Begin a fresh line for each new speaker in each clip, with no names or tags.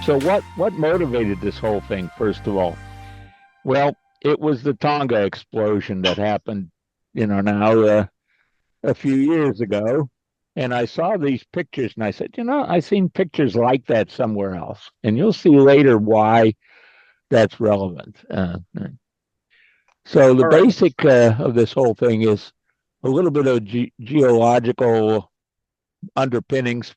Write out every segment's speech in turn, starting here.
So what motivated this whole thing, first of all? Well, it was the Tonga explosion that happened, now a few years ago. And I saw these pictures and I said, I've seen pictures like that somewhere else. And you'll see later why that's relevant. So the
All right.
basic of this whole thing is a little bit of geological underpinnings,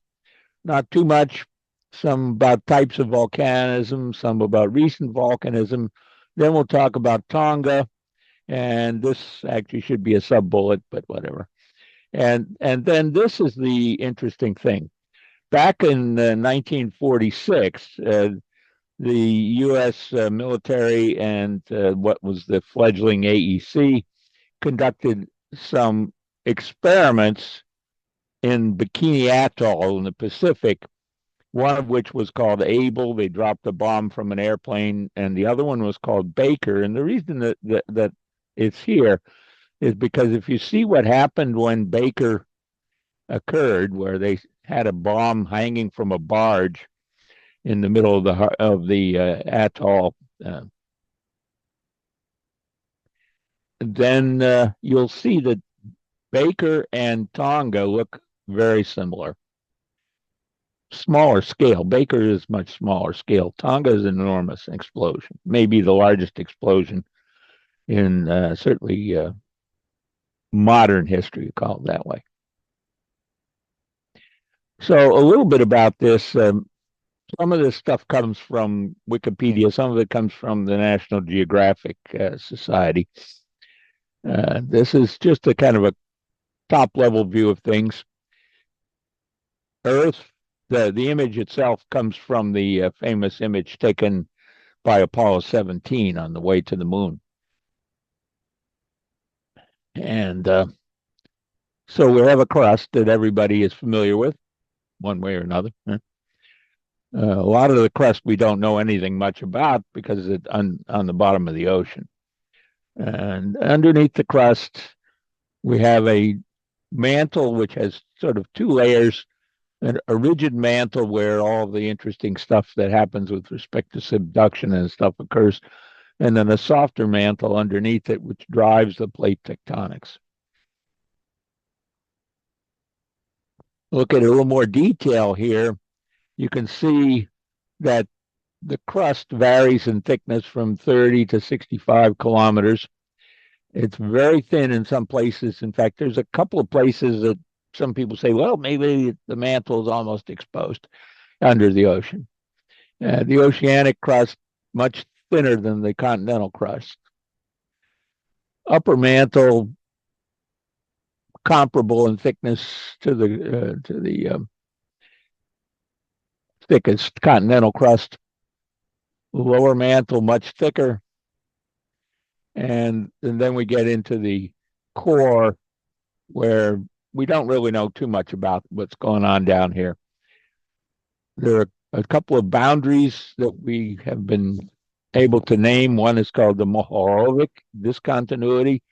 not too much, some about types of volcanism, some about recent volcanism. Then we'll talk about Tonga, and this actually should be a sub bullet, but whatever. And then this is the interesting thing. Back in 1946, the U.S. Military and what was the fledgling AEC conducted some experiments in Bikini Atoll in the Pacific, one of which was called Able. They dropped a bomb from an airplane, and the other one was called Baker. And the reason that it's here is because if you see what happened when Baker occurred, where they had a bomb hanging from a barge in the middle of the atoll, uh, then you'll see that Baker and Tonga look very similar. Smaller scale. Baker is much smaller scale. Tonga is an enormous explosion, maybe the largest explosion in certainly modern history, call it that way. So a little bit about this. Some of this stuff comes from Wikipedia. Some of it comes from the National Geographic Society. This is just a kind of a top level view of things. Earth, the image itself comes from the famous image taken by Apollo 17 on the way to the moon. And so we have a crust that everybody is familiar with, one way or another. A lot of the crust we don't know anything much about because it's on the bottom of the ocean. And underneath the crust, we have a mantle which has sort of two layers, a rigid mantle where all the interesting stuff that happens with respect to subduction and stuff occurs, and then a softer mantle underneath it, which drives the plate tectonics. Look at a little more detail here. You can see that the crust varies in thickness from 30 to 65 kilometers. It's very thin in some places. In fact, there's a couple of places that some people say, well, maybe the mantle is almost exposed under the ocean. The oceanic crust, much thinner than the continental crust. Upper mantle, comparable in thickness to the thickest continental crust. Lower mantle, much thicker. And then we get into the core where we don't really know too much about what's going on down here. There are a couple of boundaries that we have been able to name. One is called the Mohorovic discontinuity,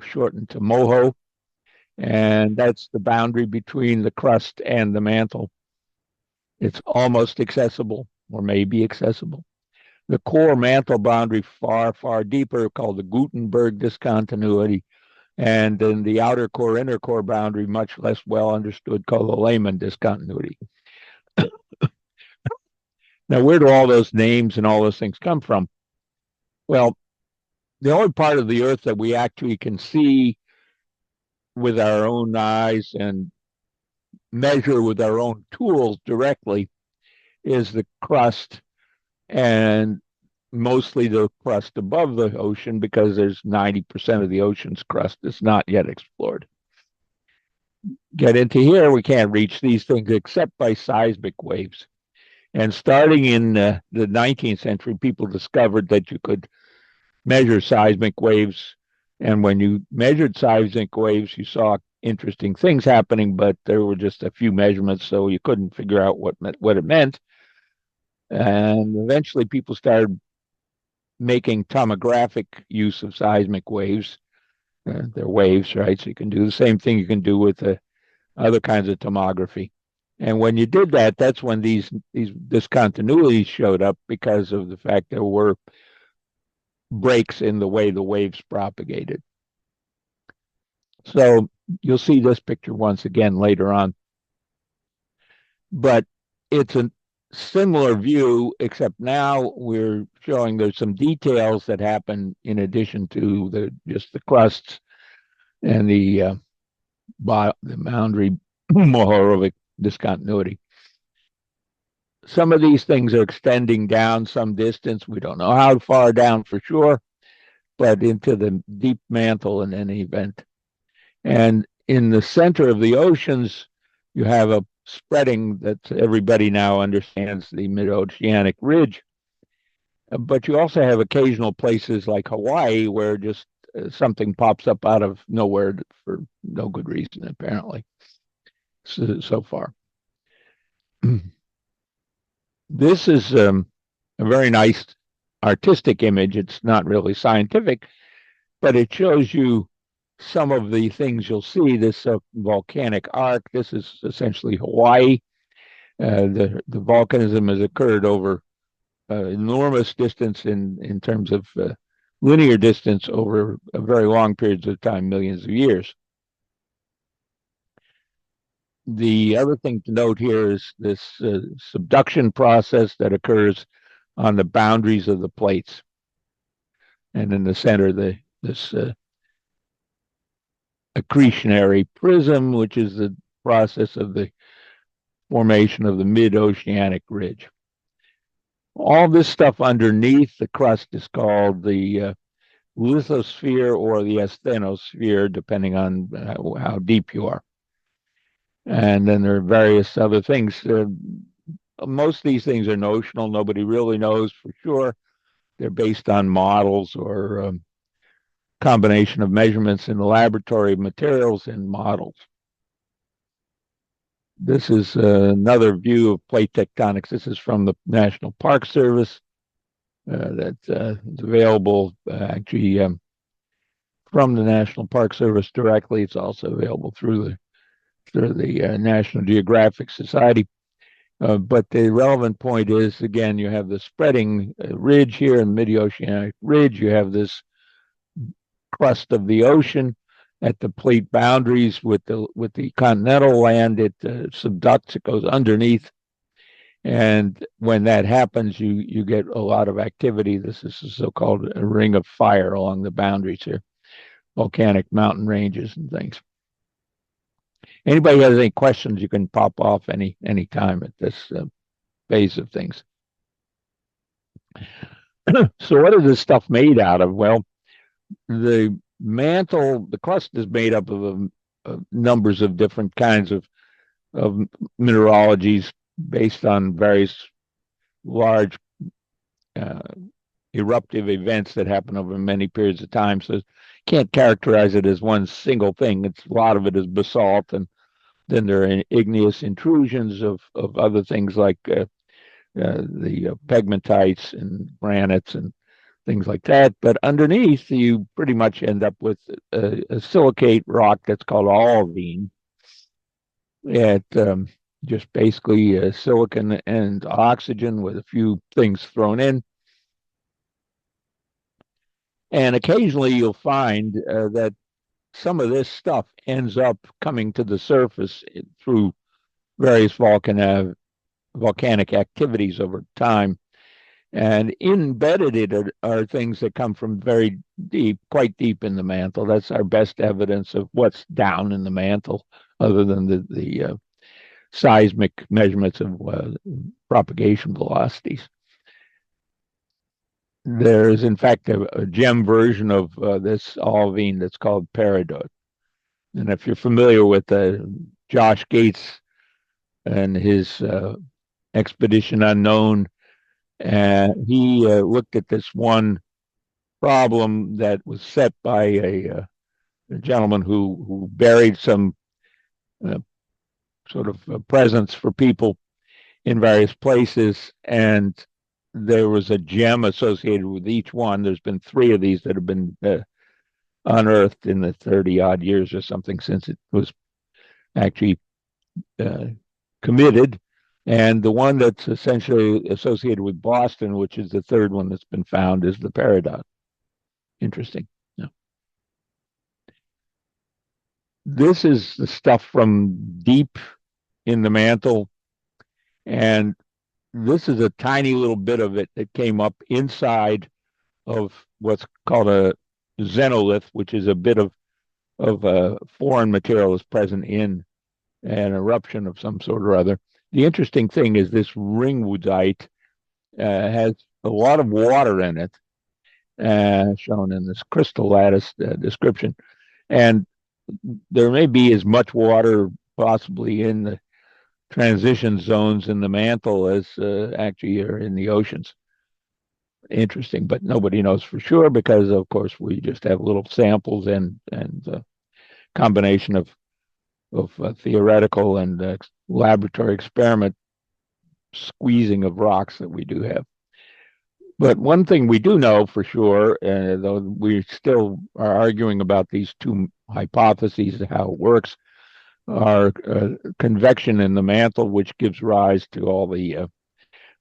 shortened to MOHO, and that's the boundary between the crust and the mantle. It's almost accessible or may be accessible. The core mantle boundary far, far deeper, called the Gutenberg discontinuity, and then the outer core, inner core boundary, much less well understood, called the Lehman discontinuity. Now, where do all those names and all those things come from? Well, the only part of the Earth that we actually can see with our own eyes and measure with our own tools directly is the crust, and mostly the crust above the ocean, because there's 90% of the ocean's crust that's not yet explored. Get into here, we can't reach these things except by seismic waves. And starting in the 19th century, people discovered that you could measure seismic waves. And when you measured seismic waves, you saw interesting things happening, but there were just a few measurements, so you couldn't figure out what it meant. And eventually people started making tomographic use of seismic waves. They're waves, right? So you can do the same thing you can do with other kinds of tomography. And when you did that, that's when these discontinuities showed up because of the fact there were breaks in the way the waves propagated. So you'll see this picture once again later on, but it's a similar view, except now we're showing there's some details that happen in addition to just the crusts and the boundary Mohorovic discontinuity. Some of these things are extending down some distance. We don't know how far down for sure, but into the deep mantle in any event. And in the center of the oceans, you have a spreading that everybody now understands, the mid-oceanic ridge. But you also have occasional places like Hawaii where just something pops up out of nowhere for no good reason, apparently, so far. This is a very nice artistic image. It's not really scientific, but it shows you some of the things you'll see. This volcanic arc. This is essentially Hawaii. The volcanism has occurred over enormous distance in terms of linear distance over a very long periods of time, millions of years. The other thing to note here is this subduction process that occurs on the boundaries of the plates, and in the center, this accretionary prism, which is the process of the formation of the mid-oceanic ridge. All this stuff underneath the crust is called the lithosphere or the asthenosphere, depending on how deep you are. And then there are various other things. Most of these things are notional. Nobody really knows for sure. They're based on models or combination of measurements in the laboratory, materials and models. This is another view of plate tectonics. This is from the National Park Service. That's available actually from the National Park Service directly. It's also available through the National Geographic Society. But the relevant point is, again, you have the spreading ridge here in the mid-oceanic ridge. You have this crust of the ocean at the plate boundaries with the continental land. It subducts, it goes underneath. And when that happens, you get a lot of activity. This is a so-called ring of fire along the boundaries here, volcanic mountain ranges and things. Anybody has any questions, you can pop off any time at this phase of things. So what is this stuff made out of? Well, the mantle, the crust is made up of numbers of different kinds of mineralogies based on various large eruptive events that happen over many periods of time. So can't characterize it as one single thing. It's a lot of it is basalt, and then there are igneous intrusions of other things like the pegmatites and granites and things like that. But underneath, you pretty much end up with a silicate rock that's called olivine. It just basically silicon and oxygen with a few things thrown in. And occasionally you'll find that some of this stuff ends up coming to the surface through various volcanic activities over time. And embedded in it are things that come from very deep, quite deep in the mantle. That's our best evidence of what's down in the mantle, other than the seismic measurements of propagation velocities. There is, in fact, a gem version of this olivine that's called peridot. And if you're familiar with Josh Gates and his Expedition Unknown, he looked at this one problem that was set by a gentleman who buried some sort of presents for people in various places, and there was a gem associated with each one. There's been 3 of these that have been unearthed in the 30 odd years or something since it was actually committed, and the one that's essentially associated with Boston, which is the third one that's been found, is the peridot. Interesting. Yeah. This is the stuff from deep in the mantle, and this is a tiny little bit of it that came up inside of what's called a xenolith, which is a bit of foreign material is present in an eruption of some sort or other. The interesting thing is this ringwoodite has a lot of water in it, shown in this crystal lattice description, and there may be as much water possibly in the transition zones in the mantle as actually are in the oceans. Interesting, but nobody knows for sure because, of course, we just have little samples and combination of theoretical and laboratory experiment squeezing of rocks that we do have. But one thing we do know for sure, though we still are arguing about these two hypotheses, how it works, are convection in the mantle, which gives rise to all the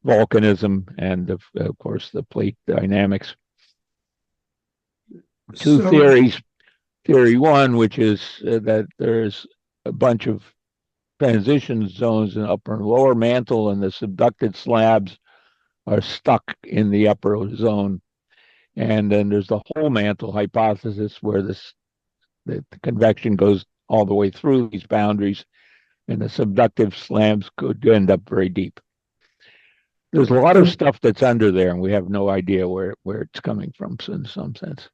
volcanism and, of course, the plate dynamics. Two theories. Theory one, which is that there's a bunch of transition zones in upper and lower mantle, and the subducted slabs are stuck in the upper zone. And then there's the whole mantle hypothesis, where the convection goes all the way through these boundaries, and the subductive slabs could end up very deep. There's a lot of stuff that's under there, and we have no idea where it's coming from in some sense.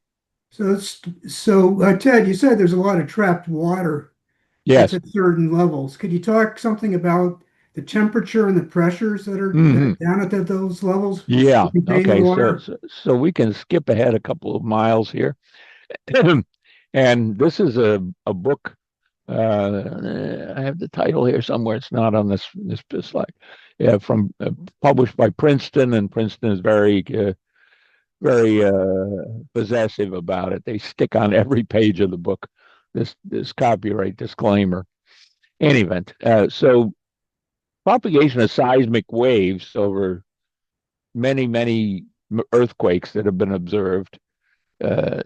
So Ted, you said there's a lot of trapped water
Yes.
at certain levels. Could you talk something about the temperature and the pressures that are down at those levels?
Yeah. Okay.
Water?
So we can skip ahead a couple of miles here. And this is a book. I have the title here somewhere. It's not on this slide. Yeah, from published by Princeton, and Princeton is very possessive about it. They stick on every page of the book this copyright disclaimer. In any event, so propagation of seismic waves over many earthquakes that have been observed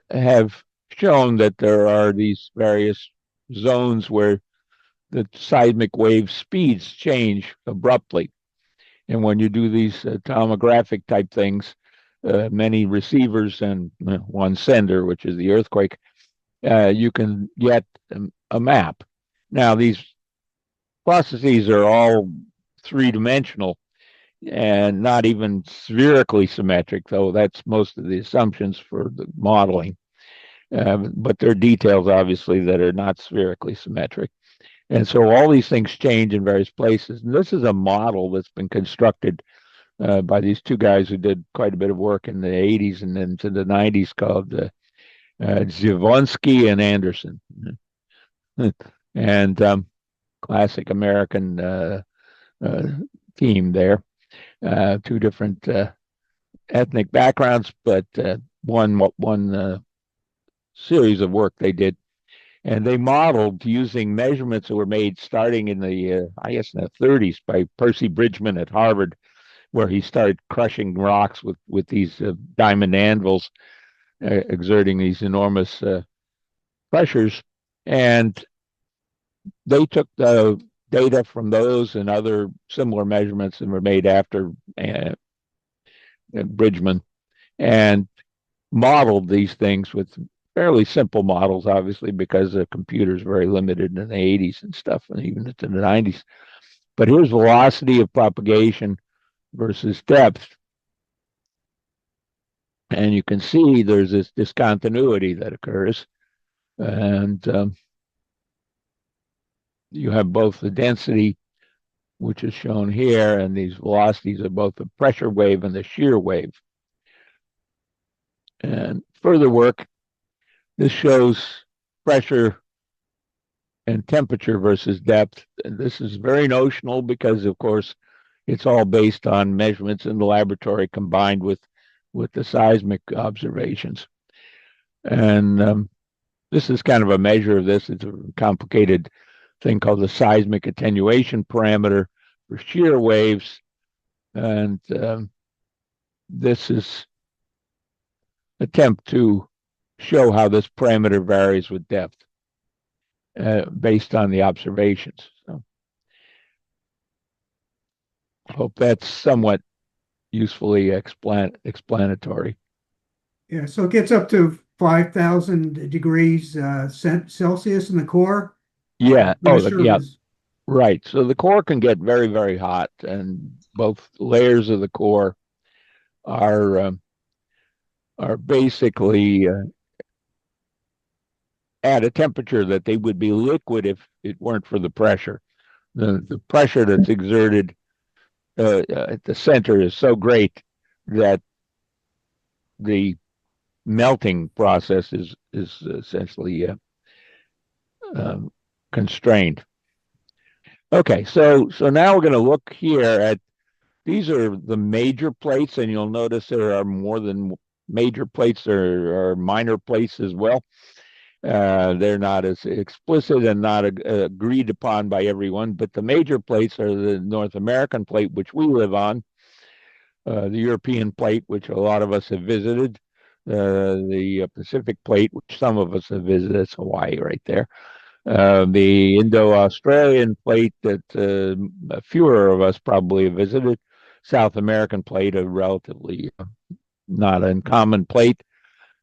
have shown that there are these various zones where the seismic wave speeds change abruptly. And when you do these tomographic type things, many receivers and one sender, which is the earthquake, you can get a map. Now, these processes are all three-dimensional and not even spherically symmetric, though that's most of the assumptions for the modeling. But there are details, obviously, that are not spherically symmetric. And so all these things change in various places. And this is a model that's been constructed by these two guys who did quite a bit of work in the 80s and into the 90s, called Zivonsky and Anderson. And classic American team there. Two different ethnic backgrounds, but one series of work they did. And they modeled using measurements that were made starting in the, I guess, in the 30s by Percy Bridgman at Harvard, where he started crushing rocks with these diamond anvils, exerting these enormous pressures. And they took the data from those and other similar measurements and were made after Bridgman, and modeled these things with fairly simple models, obviously, because the computers were very limited in the 80s and stuff, and even into the 90s. But here's velocity of propagation versus depth. And you can see there's this discontinuity that occurs. And you have both the density, which is shown here, and these velocities are both the pressure wave and the shear wave. And further work, this shows pressure and temperature versus depth. And this is very notional because, of course, it's all based on measurements in the laboratory combined with the seismic observations. And this is kind of a measure of this. It's a complicated thing called the seismic attenuation parameter for shear waves. And this is attempt to show how this parameter varies with depth based on the observations. So I hope that's somewhat usefully explanatory.
Yeah, so it gets up to 5,000 degrees Celsius in the core.
Yeah.
Pressure
Yeah.
is,
Right. So the core can get very, very hot, and both layers of the core are basically at a temperature that they would be liquid if it weren't for the pressure. The pressure that's exerted at the center is so great that the melting process is essentially um, constrained. Okay, so now we're going to look here at these are the major plates, and you'll notice there are more than major plates. There are minor plates as well. They're not as explicit and not agreed upon by everyone, but the major plates are the North American plate, which we live on, the European plate, which a lot of us have visited, the Pacific plate, which some of us have visited. It's Hawaii right there. The Indo-Australian plate that fewer of us probably have visited. South American plate, a relatively not uncommon plate.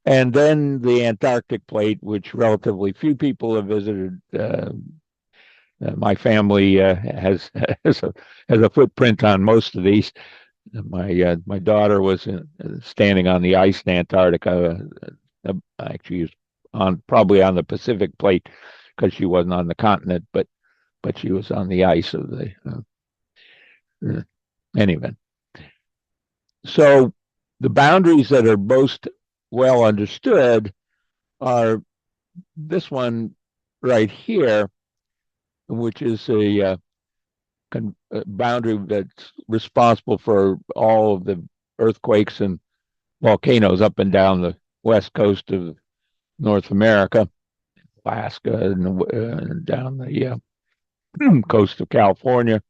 And then the Antarctic plate, which relatively few people have visited. My family has a footprint on most of these. My daughter was standing on the ice in Antarctica. Actually, was on probably on the Pacific plate because she wasn't on the continent, but she was on the ice of the anyway. So the boundaries that are most well understood are this one right here, which is a boundary that's responsible for all of the earthquakes and volcanoes up and down the west coast of North America, Alaska, and down the coast of California.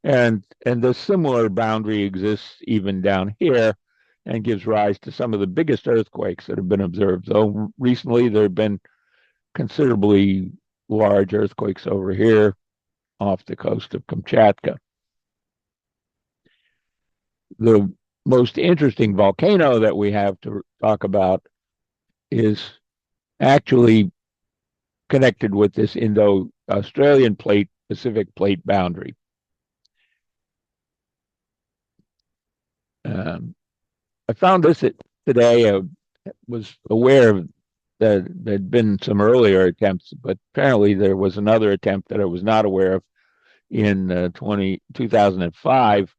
And the similar boundary exists even down here and gives rise to some of the biggest earthquakes that have been observed. Though recently there have been considerably large earthquakes over here off the coast of Kamchatka. The most interesting volcano that we have to talk about is actually connected with this Indo-Australian plate, Pacific plate boundary. I found this today. I was aware of that there'd been some earlier attempts, but apparently there was another attempt that I was not aware of in 2005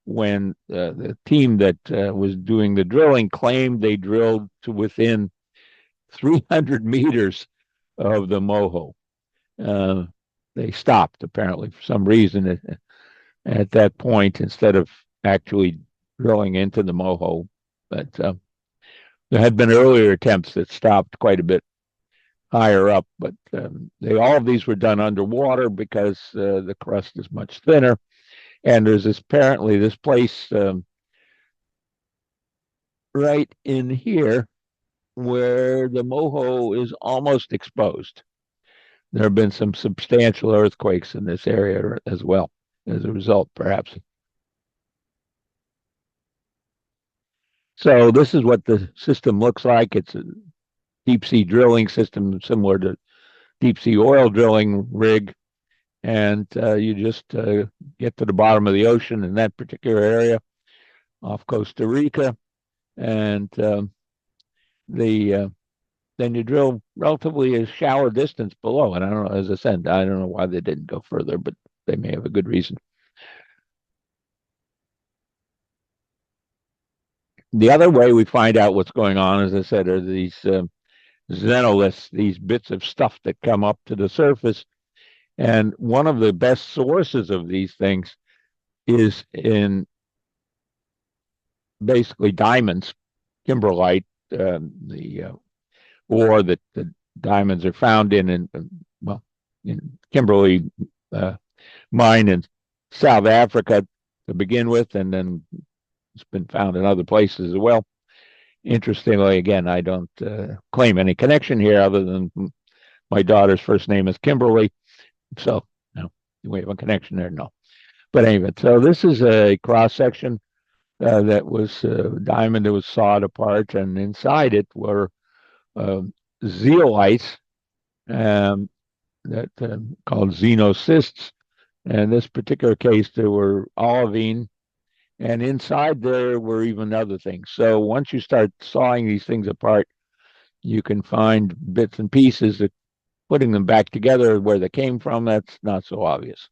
when the team that was doing the drilling claimed they drilled to within 300 meters of the moho. Uh, they stopped apparently for some reason at that point instead of actually drilling into the moho. But there had been earlier attempts that stopped quite a bit higher up, but all of these were done underwater because the crust is much thinner. And there's apparently this place right in here where the moho is almost exposed. There have been some substantial earthquakes in this area as well, as a result, perhaps. So this is what the system looks like. It's a deep sea drilling system similar to deep sea oil drilling rig, and you just get to the bottom of the ocean in that particular area off Costa Rica, and the then you drill relatively a shallow distance below. And I don't know, as I said, I don't know why they didn't go further, but they may have a good reason. The other way we find out what's going on, as I said, are these xenoliths, these bits of stuff that come up to the surface. And one of the best sources of these things is in basically diamonds, kimberlite, the ore that the diamonds are found in, and well, in Kimberley mine in South Africa to begin with, and then it's been found in other places as well. Interestingly, again, I don't claim any connection here other than my daughter's first name is Kimberly, so no, we have a connection there. No, but anyway, so this is a cross section that was diamond that was sawed apart, and inside it were uh, zeolites um, that called xenocysts. In this particular case, there were olivine, and inside there were even other things. So once you start sawing these things apart, you can find bits and pieces that putting them back together where they came from, that's not so obvious.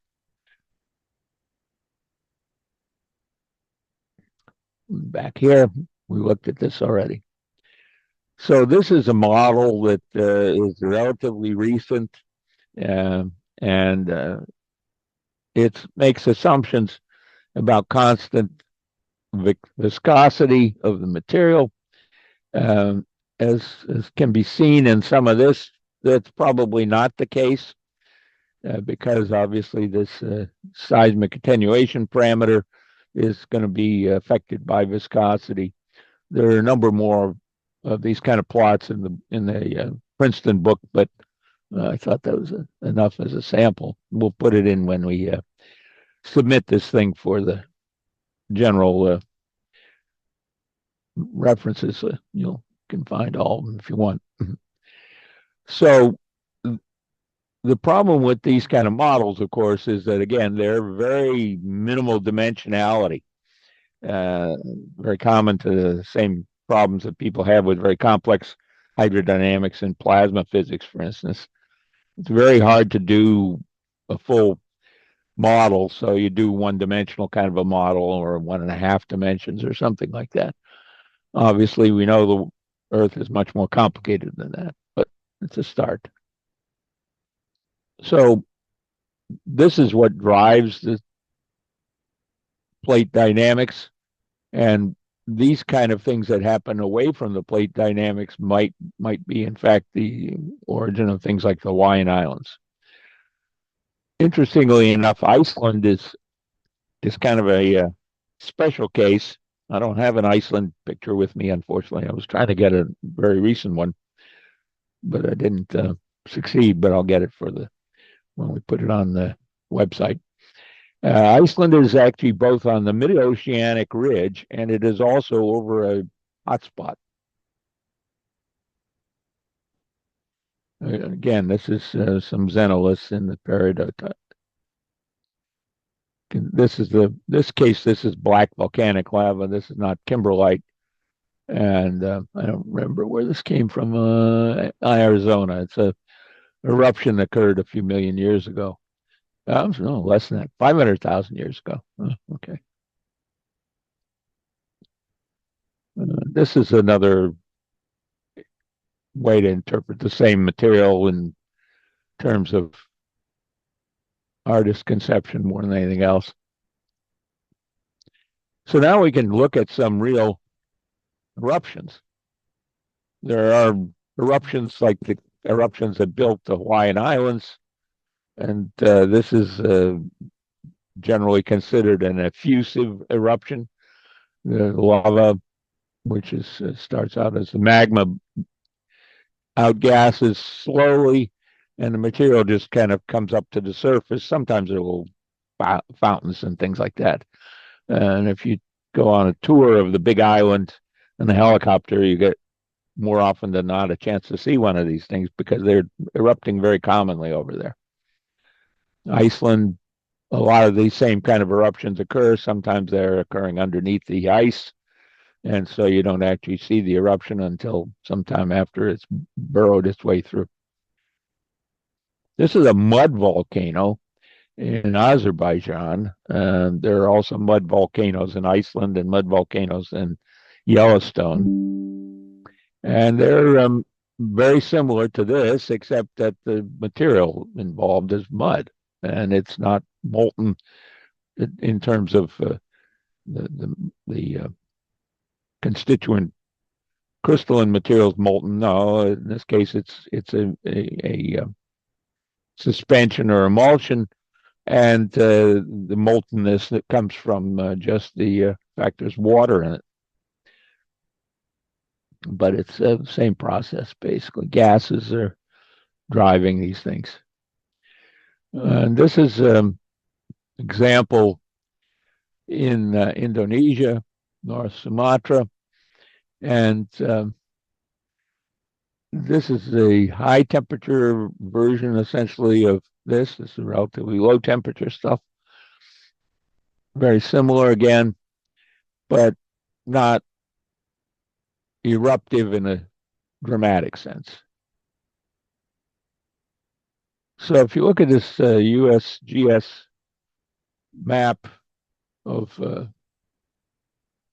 Back here, we looked at this already. So this is a model that is relatively recent, uh, and it makes assumptions about constant viscosity of the material. Um, as can be seen in some of this, that's probably not the case because obviously this seismic attenuation parameter is going to be affected by viscosity. There are a number more of these kind of plots in the Princeton book, but I thought that was enough as a sample. We'll put it in when we submit this thing for the general references. You can find all of them if you want. So the problem with these kind of models, of course, is that again they're very minimal dimensionality, uh, very common to the same problems that people have with very complex hydrodynamics and plasma physics, for instance. It's very hard to do a full model, so you do one dimensional kind of a model or 1.5 dimensions or something like that. Obviously, we know the Earth is much more complicated than that, but it's a start. So this is what drives the plate dynamics, and these kind of things that happen away from the plate dynamics might be in fact the origin of things like the Hawaiian Islands. Interestingly enough, Iceland is kind of a special case. I don't have an Iceland picture with me, unfortunately. I was trying to get a very recent one, but I didn't succeed. But I'll get it for the when we put it on the website. Iceland is actually both on the mid-oceanic ridge, and it is also over a hotspot. Again, this is some xenoliths in the peridotite. This case. This is black volcanic lava. This is not kimberlite, and I don't remember where this came from. Arizona. It's a eruption that occurred a few million years ago. No, less than that, 500,000 years ago. Okay. This is another way to interpret the same material in terms of artist conception more than anything else. So now we can look at some real eruptions. There are eruptions like the eruptions that built the Hawaiian Islands, and this is generally considered an effusive eruption. The lava, which is starts out as the magma, outgasses slowly, and the material just kind of comes up to the surface. Sometimes there will fountains and things like that. And if you go on a tour of the big island in a helicopter, you get more often than not a chance to see one of these things because they're erupting very commonly over there. Iceland, a lot of these same kind of eruptions occur. Sometimes they're occurring underneath the ice, and so you don't actually see the eruption until sometime after it's burrowed its way through. This is a mud volcano in Azerbaijan. There are also mud volcanoes in Iceland and mud volcanoes in Yellowstone. And they're very similar to this, except that the material involved is mud, and it's not molten in terms of the constituent crystalline materials molten. No, in this case, it's suspension or emulsion, and the moltenness that comes from just the fact there's water in it. But it's the same process, basically. Gases are driving these things. And this is example in Indonesia, North Sumatra, and this is the high temperature version essentially of this. This is relatively low temperature stuff. Very similar again, but not eruptive in a dramatic sense. So if you look at this USGS map of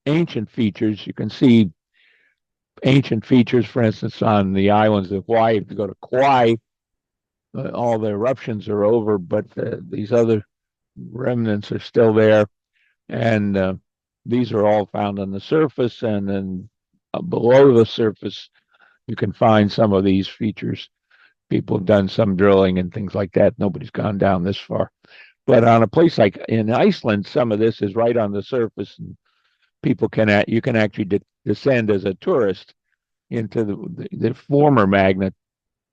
ancient features, you can see ancient features, for instance, on the islands of Hawaii. If you go to Kauai, all the eruptions are over, but these other remnants are still there. And these are all found on the surface, and then below the surface, you can find some of these features. People have done some drilling and things like that. Nobody's gone down this far. But on a place like in Iceland, some of this is right on the surface, and you can actually descend as a tourist into the former magnet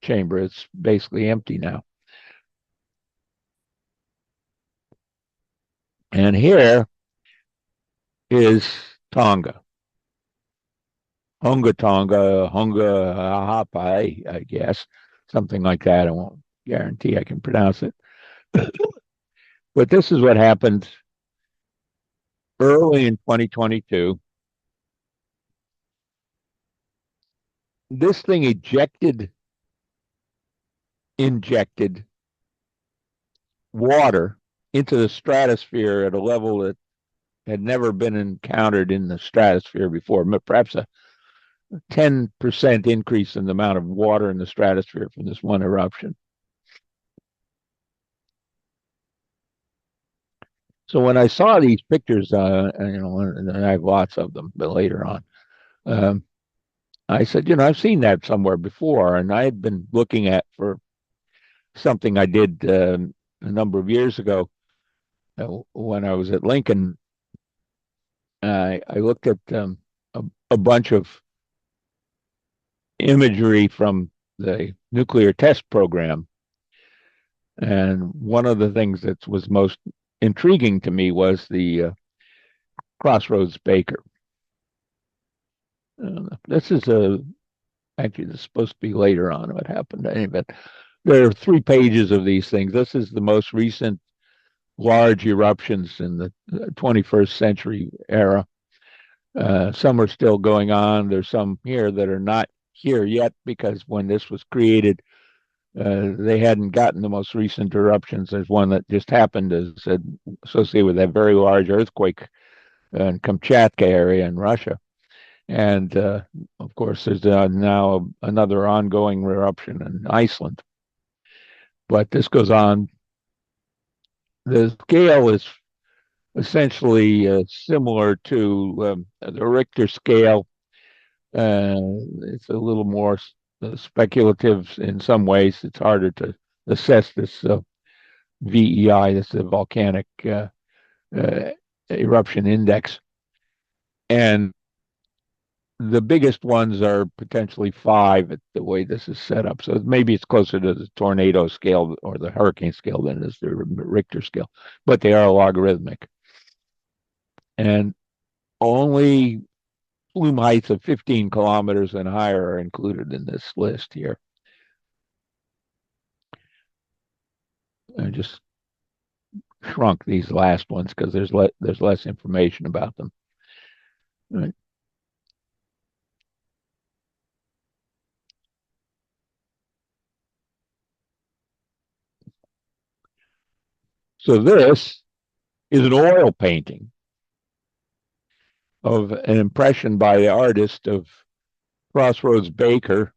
chamber. It's basically empty now. And here is Tonga. Hunga Tonga, Hunga Hapai, I guess, something like that. I won't guarantee I can pronounce it. But this is what happened early in 2022. This thing injected water into the stratosphere at a level that had never been encountered in the stratosphere before, perhaps a 10% increase in the amount of water in the stratosphere from this one eruption. So when I saw these pictures, and I have lots of them, but later on, I said, I've seen that somewhere before, and I had been looking at for something I did a number of years ago when I was at Lincoln. I looked at a bunch of imagery from the nuclear test program, and one of the things that was most intriguing to me was the Crossroads Baker. This is actually this is supposed to be later on what happened. But there are 3 pages of these things. This is the most recent large eruptions in the 21st century era. Some are still going on. There's some here that are not here yet because when this was created, they hadn't gotten the most recent eruptions. There's one that just happened associated with that very large earthquake in Kamchatka area in Russia. And of course, there's now another ongoing eruption in Iceland. But this goes on. The scale is essentially similar to the Richter scale. It's a little more speculative in some ways. It's harder to assess this VEI, this is a volcanic eruption index. And the biggest ones are potentially 5 at the way this is set up. So maybe it's closer to the tornado scale or the hurricane scale than it is the Richter scale, but they are logarithmic. And only plume heights of 15 kilometers and higher are included in this list here. I just shrunk these last ones because there's less information about them. All right. So this is an oil painting of an impression by the artist of Crossroads Baker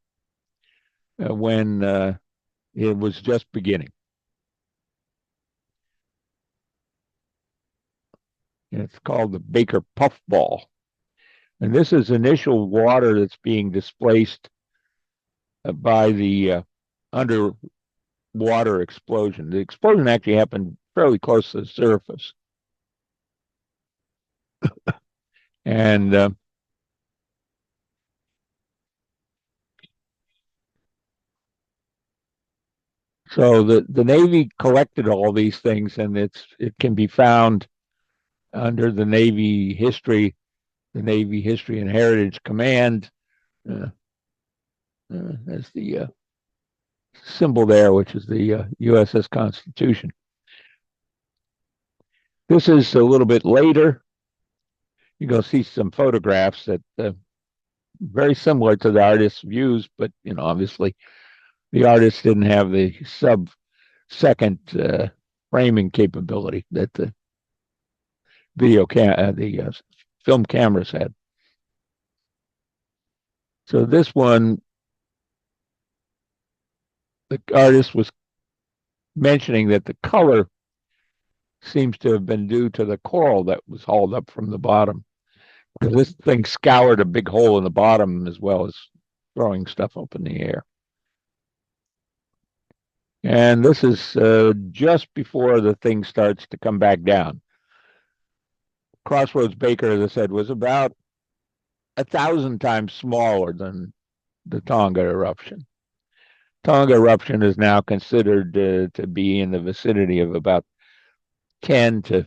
when it was just beginning. It's called the Baker Puffball. And this is initial water that's being displaced by the water explosion. The explosion actually happened fairly close to the surface. And so the Navy collected all these things, and it can be found under the Navy History and Heritage Command. Uh, as the symbol there, which is the USS Constitution. This is a little bit later. You're going to see some photographs that very similar to the artist's views, but obviously the artist didn't have the sub-second framing capability that the film cameras had. So this one, the artist was mentioning that the color seems to have been due to the coral that was hauled up from the bottom, because this thing scoured a big hole in the bottom as well as throwing stuff up in the air. And this is just before the thing starts to come back down. Crossroads Baker, as I said, was about 1,000 times smaller than the Tonga eruption. Tonga eruption is now considered to be in the vicinity of about 10 to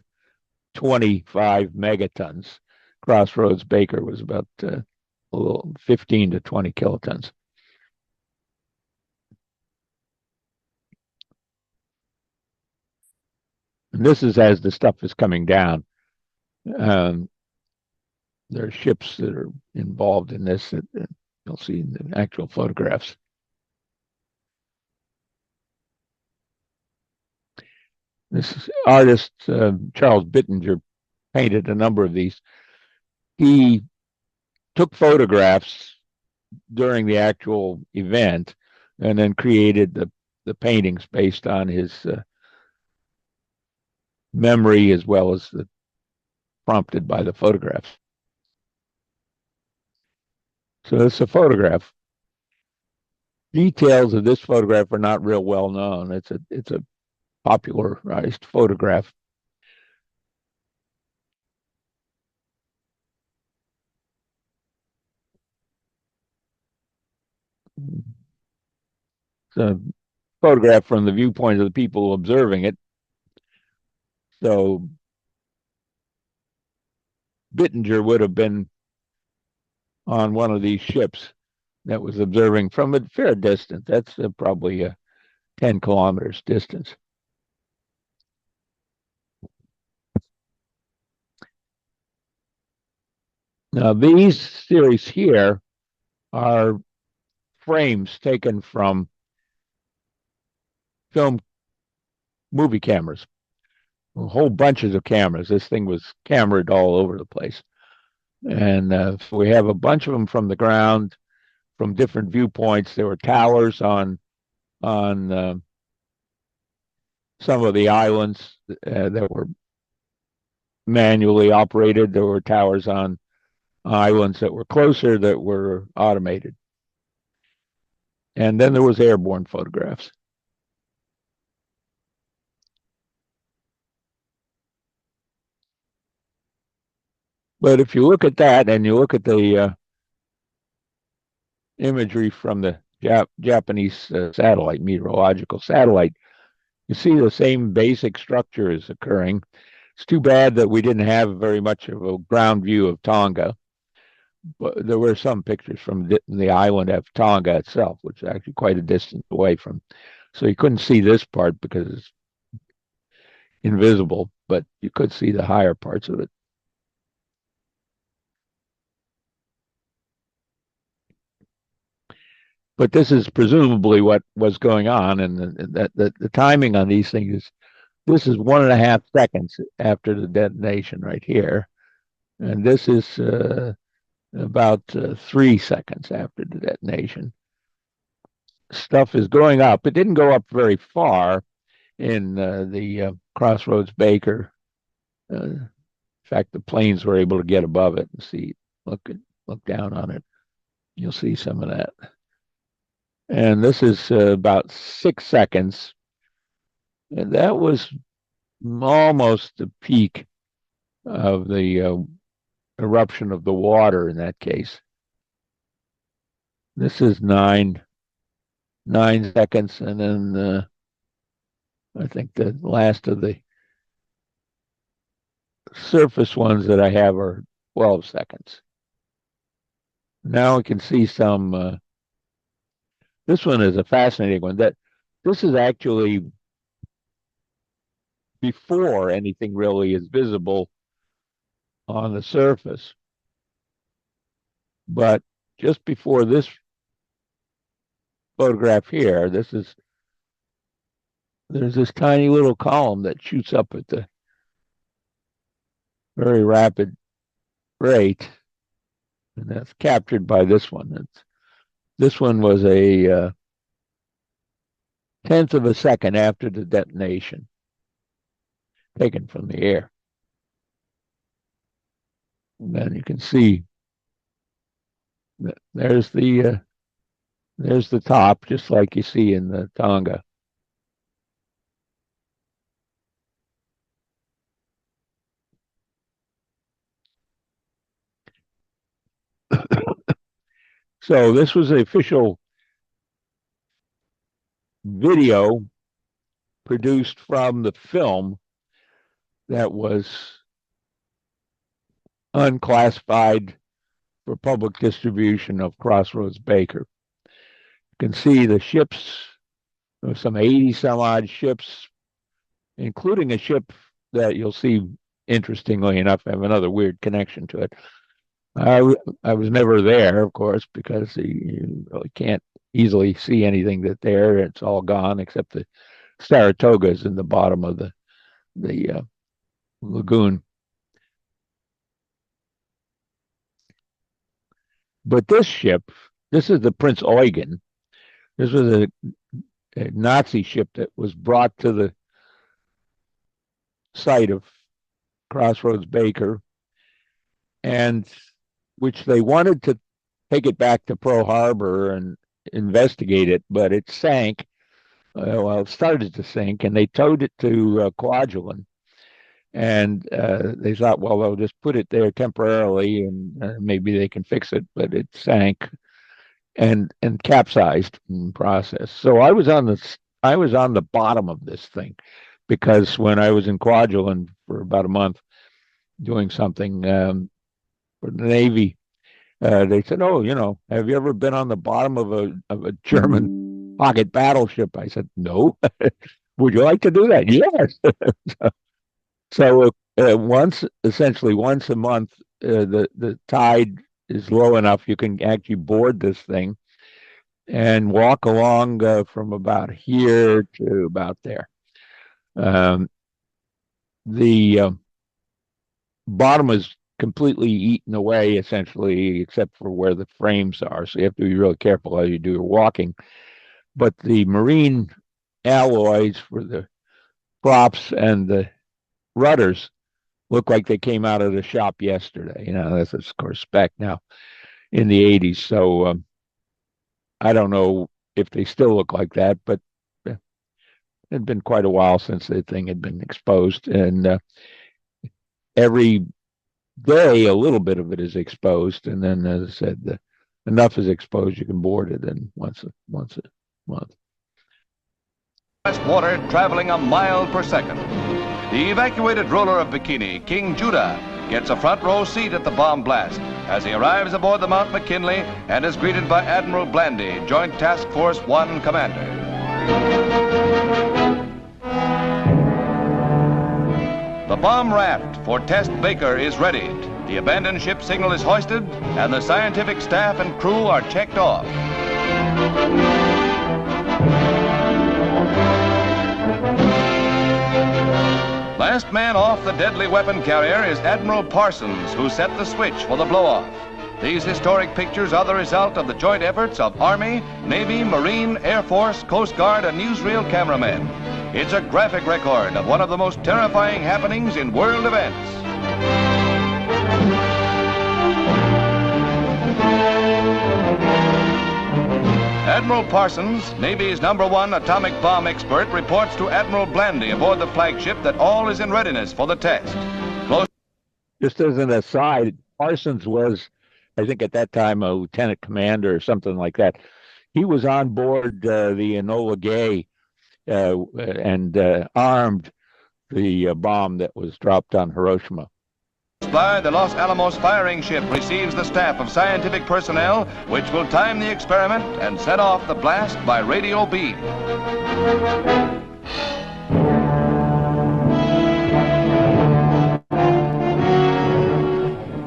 25 megatons. Crossroads Baker was about 15 to 20 kilotons. And this is as the stuff is coming down. There are ships that are involved in this that you'll see in the actual photographs. This artist, Charles Bittinger, painted a number of these. He took photographs during the actual event and then created the paintings based on his memory as well as prompted by the photographs. So it's a photograph. Details of this photograph are not real well known. It's a popularized photograph. It's a photograph from the viewpoint of the people observing it. So Bittinger would have been on one of these ships that was observing from a fair distance. That's probably a 10 kilometers distance. Now, these series here are frames taken from film movie cameras, whole bunches of cameras. This thing was cameraed all over the place. And so we have a bunch of them from the ground, from different viewpoints. There were towers on some of the islands that were manually operated. There were towers on islands that were closer that were automated. And then there was airborne photographs. But if you look at that and you look at the imagery from the Japanese satellite, meteorological satellite, you see the same basic structure is occurring. It's too bad that we didn't have very much of a ground view of Tonga, but there were some pictures from the island of Tonga itself, which is actually quite a distance away from. So you couldn't see this part because it's invisible, but you could see the higher parts of it. But this is presumably what was going on, and the timing on these things is this is 1.5 seconds after the detonation right here, and this is about 3 seconds after the detonation. Stuff is going up. It didn't go up very far in the Crossroads Baker. In fact, the planes were able to get above it and see, look down on it. You'll see some of that. And this is about 6 seconds And that was almost the peak of the eruption of the water in that case. This is 9 seconds, and then I think the last of the surface ones that I have are 12 seconds. Now we can see some. This one is a fascinating one. That this is actually before anything really is visible on the surface, but just before this photograph here, there's this tiny little column that shoots up at the very rapid rate, and that's captured by this one. This one was a tenth of a second after the detonation, taken from the air. And then you can see that there's the top, just like you see in the Tonga. So this was the official video produced from the film that was unclassified for public distribution of Crossroads Baker. You can see the ships, there were some 80 some odd ships, including a ship that you'll see, interestingly enough, have another weird connection to it. I was never there, of course, because you really can't easily see anything that there. It's all gone except the Saratogas in the bottom of the lagoon. But this ship, this is the Prince Eugen. This was a Nazi ship that was brought to the site of Crossroads Baker, and which they wanted to take it back to Pearl Harbor and investigate it, but it sank. Well, it started to sink, and they towed it to Kwajalein. And they thought, well, they'll just put it there temporarily, and maybe they can fix it. But it sank and capsized in the process. So I was on the bottom of this thing, because when I was in Kwajalein for about a month doing something for the Navy, they said, "Oh, have you ever been on the bottom of a German pocket battleship?" I said, "No." "Would you like to do that?" "Yes." So essentially once a month, the tide is low enough you can actually board this thing and walk along from about here to about there. Um, the bottom is completely eaten away, essentially, except for where the frames are. So you have to be really careful how you do your walking. But the marine alloys for the props and the rudders look like they came out of the shop yesterday. That's of course spec now in the 80s. So I don't know if they still look like that, but it had been quite a while since the thing had been exposed. And every day, a little bit of it is exposed. And then, as I said, enough is exposed, you can board it in once a month.
Water traveling a mile per second. The evacuated ruler of Bikini, King Judah, gets a front row seat at the bomb blast as he arrives aboard the Mount McKinley and is greeted by Admiral Blandy, Joint Task Force 1 commander. The bomb raft for Test Baker is readied. The abandoned ship signal is hoisted, and the scientific staff and crew are checked off. Last man off the deadly weapon carrier is Admiral Parsons, who set the switch for the blow-off. These historic pictures are the result of the joint efforts of Army, Navy, Marine, Air Force, Coast Guard, and newsreel cameramen. It's a graphic record of one of the most terrifying happenings in world events. Admiral Parsons, Navy's #1 atomic bomb expert, reports to Admiral Blandy aboard the flagship that all is in readiness for the test.
Just as an aside, Parsons was, I think at that time, a lieutenant commander or something like that. He was on board the Enola Gay and armed the bomb that was dropped on Hiroshima.
By the Los Alamos firing ship receives the staff of scientific personnel, which will time the experiment and set off the blast by radio beam.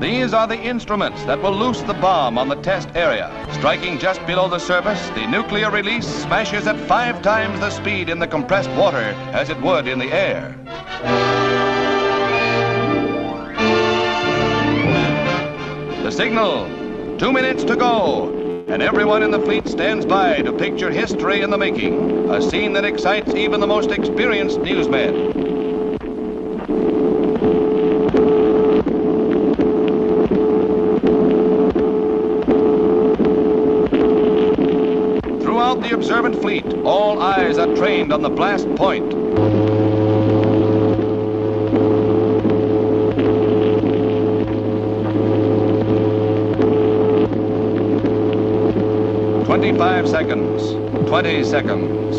These are the instruments that will loose the bomb on the test area. Striking just below the surface, the nuclear release smashes at 5 times the speed in the compressed water as it would in the air. The signal, 2 minutes to go, and everyone in the fleet stands by to picture history in the making, a scene that excites even the most experienced newsmen. Throughout the observant fleet, all eyes are trained on the blast point. Seconds, 20 seconds,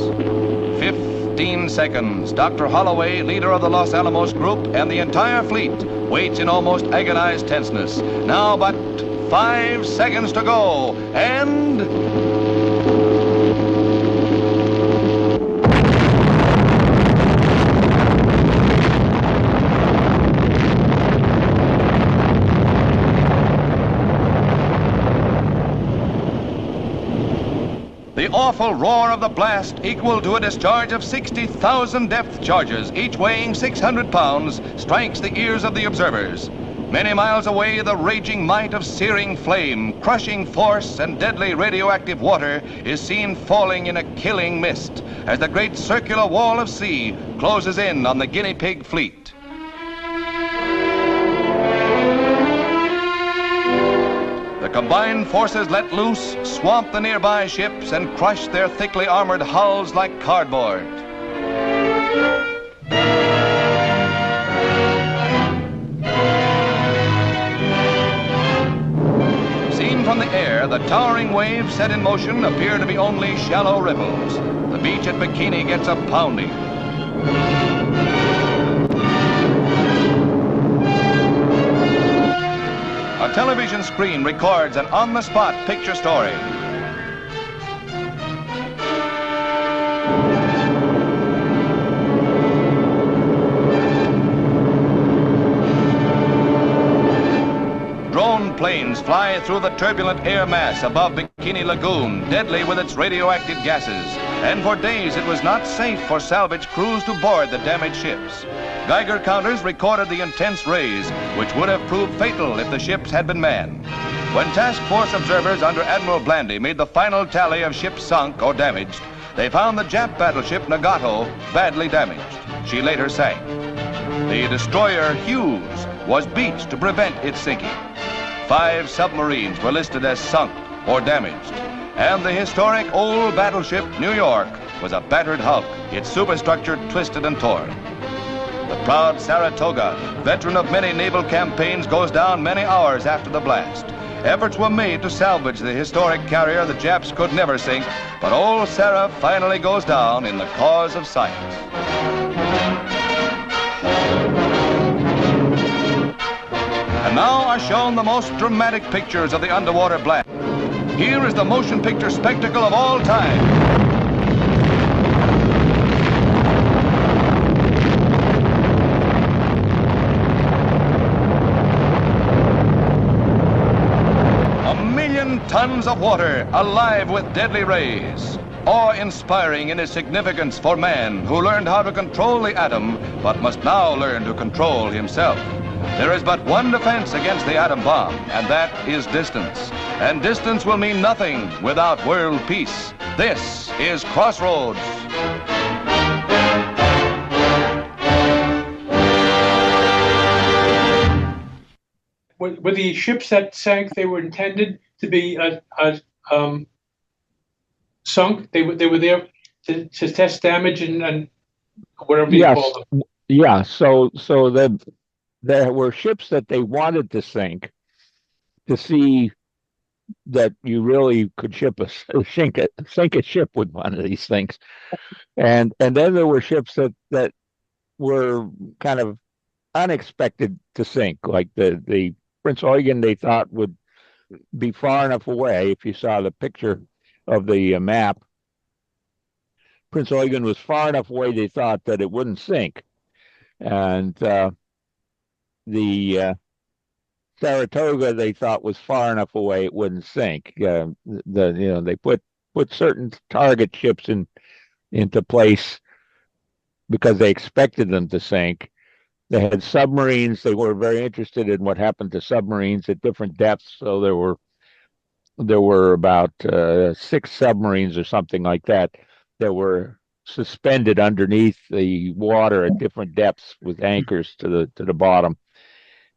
15 seconds. Dr. Holloway, leader of the Los Alamos group, and the entire fleet waits in almost agonized tenseness. Now but 5 seconds to go, and... the awful roar of the blast, equal to a discharge of 60,000 depth charges, each weighing 600 pounds, strikes the ears of the observers. Many miles away, the raging might of searing flame, crushing force, and deadly radioactive water is seen falling in a killing mist as the great circular wall of sea closes in on the guinea pig fleet. The combined forces let loose, swamp the nearby ships, and crush their thickly armored hulls like cardboard. Seen from the air, the towering waves set in motion appear to be only shallow ripples. The beach at Bikini gets a pounding. A television screen records an on-the-spot picture story. Drone planes fly through the turbulent air mass above Bikini Lagoon, deadly with its radioactive gases. And for days it was not safe for salvage crews to board the damaged ships. Geiger counters recorded the intense rays, which would have proved fatal if the ships had been manned. When task force observers under Admiral Blandy made the final tally of ships sunk or damaged, they found the Jap battleship Nagato badly damaged. She later sank. The destroyer Hughes was beached to prevent its sinking. 5 submarines were listed as sunk or damaged. And the historic old battleship New York was a battered hulk, its superstructure twisted and torn. The proud Saratoga, veteran of many naval campaigns, goes down many hours after the blast. Efforts were made to salvage the historic carrier the Japs could never sink, but old Sarah finally goes down in the cause of science. And now are shown the most dramatic pictures of the underwater blast. Here is the motion picture spectacle of all time. Tons of water alive with deadly rays, awe-inspiring in its significance for man who learned how to control the atom but must now learn to control himself. There is but one defense against the atom bomb, and that is distance. And distance will mean nothing without world peace. This is Crossroads.
With the ships that sank, they were intended to be sunk? They were there to test damage and whatever you
Yes,
call them.
yeah. So there were ships that they wanted to sink to see that you really could sink a ship with one of these things, and then there were ships that were kind of unexpected to sink, like the Prince Eugen. They thought would be far enough away. If you saw the picture of the map, Prince Eugen was far enough away. They thought that it wouldn't sink, and the Saratoga they thought was far enough away it wouldn't sink. They put certain target ships into place because they expected them to sink. They had submarines. They were very interested in what happened to submarines at different depths. So there were about 6 submarines or something like that were suspended underneath the water at different depths with anchors to the bottom,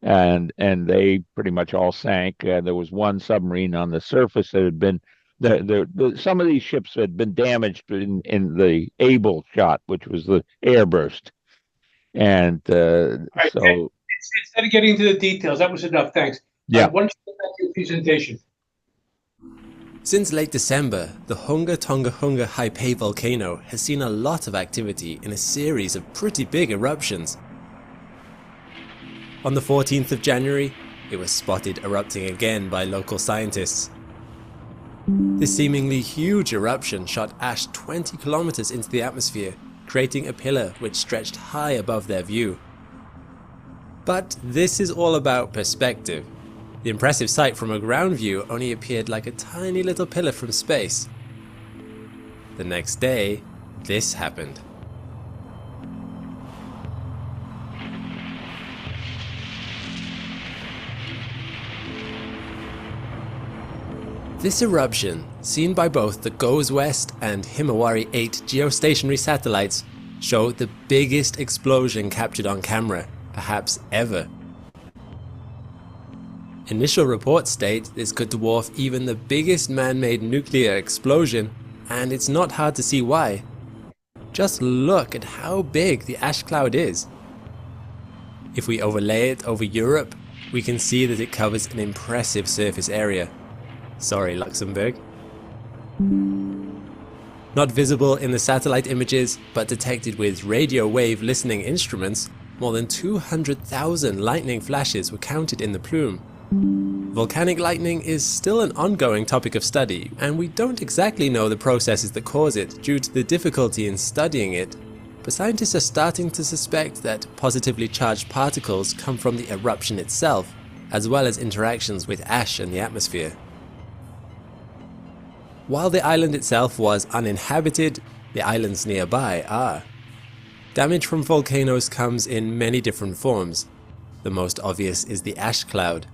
and they pretty much all sank. There was one submarine on the surface that had been some of these ships had been damaged in the Able shot, which was the airburst, and
Right,
so
instead of getting into the details, that was enough. Thanks.
yeah.
Why don't you get back to your presentation?
Since late December, the Hunga Tonga Hunga Haipei volcano has seen a lot of activity in a series of pretty big eruptions. On the 14th of January, it was spotted erupting again by local scientists. This seemingly huge eruption shot ash 20 kilometers into the atmosphere, creating a pillar which stretched high above their view. But this is all about perspective. The impressive sight from a ground view only appeared like a tiny little pillar from space. The next day, this happened. This eruption, seen by both the GOES West and Himawari 8 geostationary satellites, showed the biggest explosion captured on camera, perhaps ever. Initial reports state this could dwarf even the biggest man-made nuclear explosion, and it's not hard to see why. Just look at how big the ash cloud is. If we overlay it over Europe, we can see that it covers an impressive surface area. Sorry, Luxembourg. Not visible in the satellite images, but detected with radio wave listening instruments, more than 200,000 lightning flashes were counted in the plume. Volcanic lightning is still an ongoing topic of study, and we don't exactly know the processes that cause it due to the difficulty in studying it, but scientists are starting to suspect that positively charged particles come from the eruption itself, as well as interactions with ash and the atmosphere. While the island itself was uninhabited, the islands nearby are. Damage from volcanoes comes in many different forms. The most obvious is the ash cloud.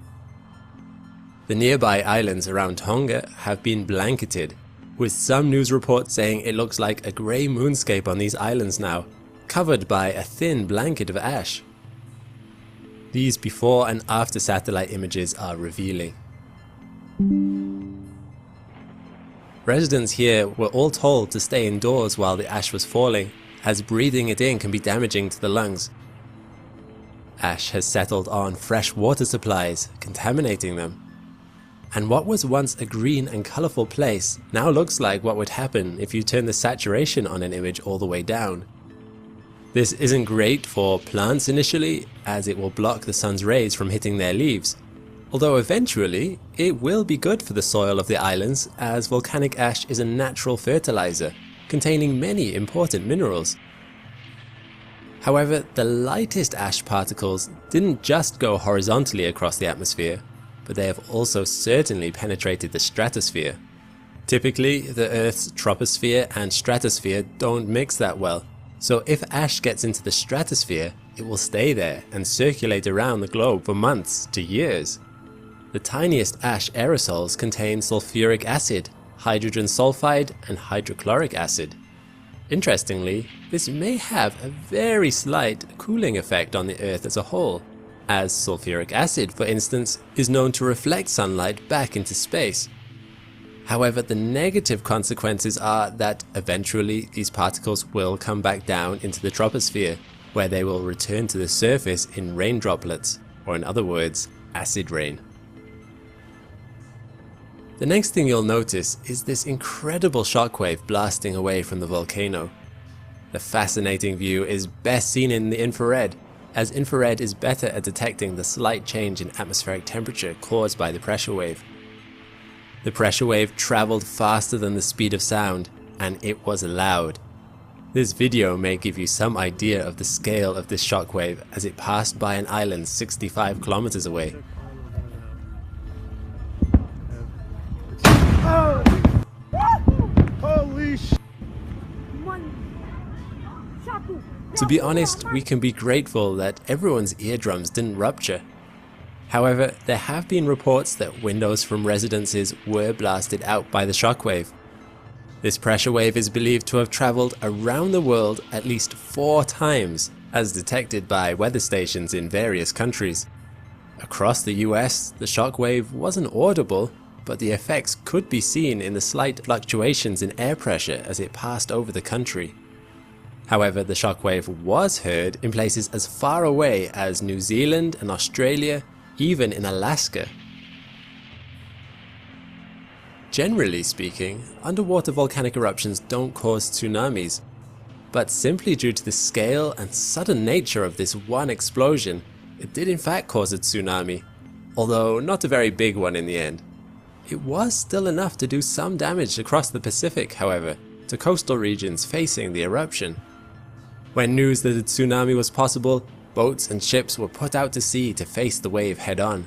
The nearby islands around Tonga have been blanketed, with some news reports saying it looks like a grey moonscape on these islands now, covered by a thin blanket of ash. These before and after satellite images are revealing. Residents here were all told to stay indoors while the ash was falling, as breathing it in can be damaging to the lungs. Ash has settled on fresh water supplies, contaminating them. And what was once a green and colourful place now looks like what would happen if you turn the saturation on an image all the way down. This isn't great for plants initially, as it will block the sun's rays from hitting their leaves, although eventually it will be good for the soil of the islands, as volcanic ash is a natural fertilizer containing many important minerals. However, the lightest ash particles didn't just go horizontally across the atmosphere, but they have also certainly penetrated the stratosphere. Typically, the Earth's troposphere and stratosphere don't mix that well, so if ash gets into the stratosphere, it will stay there and circulate around the globe for months to years. The tiniest ash aerosols contain sulfuric acid, hydrogen sulfide, and hydrochloric acid. Interestingly, this may have a very slight cooling effect on the Earth as a whole, as sulfuric acid, for instance, is known to reflect sunlight back into space. However, the negative consequences are that eventually these particles will come back down into the troposphere, where they will return to the surface in rain droplets, or in other words, acid rain. The next thing you'll notice is this incredible shockwave blasting away from the volcano. The fascinating view is best seen in the infrared, as infrared is better at detecting the slight change in atmospheric temperature caused by the pressure wave. The pressure wave traveled faster than the speed of sound, and it was loud. This video may give you some idea of the scale of this shockwave as it passed by an island 65 kilometers away.
Holy sh!
To be honest, we can be grateful that everyone's eardrums didn't rupture. However, there have been reports that windows from residences were blasted out by the shockwave. This pressure wave is believed to have traveled around the world at least 4 times, as detected by weather stations in various countries. Across the US, the shockwave wasn't audible, but the effects could be seen in the slight fluctuations in air pressure as it passed over the country. However, the shockwave was heard in places as far away as New Zealand and Australia, even in Alaska. Generally speaking, underwater volcanic eruptions don't cause tsunamis, but simply due to the scale and sudden nature of this one explosion, it did in fact cause a tsunami, although not a very big one in the end. It was still enough to do some damage across the Pacific, however, to coastal regions facing the eruption. When news that a tsunami was possible, boats and ships were put out to sea to face the wave head-on.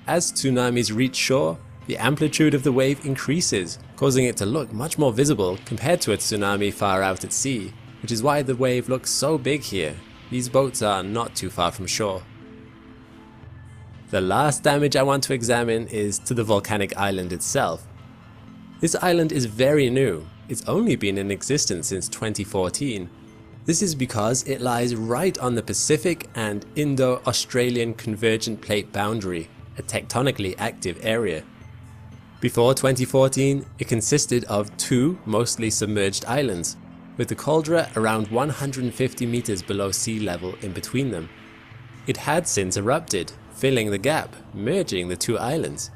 As tsunamis reach shore, the amplitude of the wave increases, causing it to look much more visible compared to a tsunami far out at sea, which is why the wave looks so big here. These boats are not too far from shore. The last damage I want to examine is to the volcanic island itself. This island is very new. It's only been in existence since 2014. This is because it lies right on the Pacific and Indo-Australian convergent plate boundary, a tectonically active area. Before 2014, it consisted of 2 mostly submerged islands, with the caldera around 150 meters below sea level in between them. It had since erupted, filling the gap, merging the 2 islands.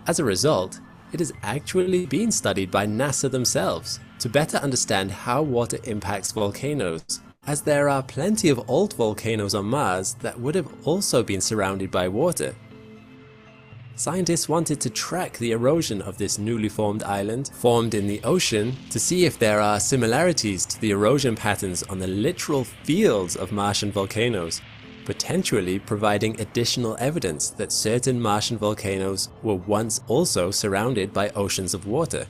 As a result, it has actually been studied by NASA themselves to better understand how water impacts volcanoes, as there are plenty of old volcanoes on Mars that would have also been surrounded by water. Scientists wanted to track the erosion of this newly formed island formed in the ocean to see if there are similarities to the erosion patterns on the literal fields of Martian volcanoes, potentially providing additional evidence that certain Martian volcanoes were once also surrounded by oceans of water.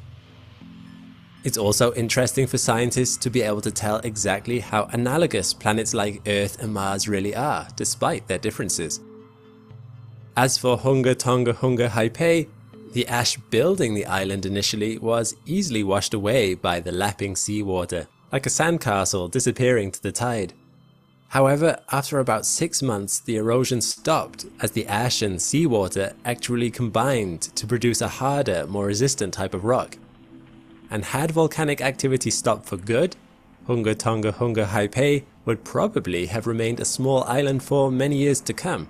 It's also interesting for scientists to be able to tell exactly how analogous planets like Earth and Mars really are, despite their differences. As for Hunga Tonga Hunga Haipai, the ash building the island initially was easily washed away by the lapping seawater, like a sandcastle disappearing to the tide. However, after about 6 months, the erosion stopped as the ash and seawater actually combined to produce a harder, more resistant type of rock. And had volcanic activity stopped for good, Hunga Tonga Hunga Haipai would probably have remained a small island for many years to come.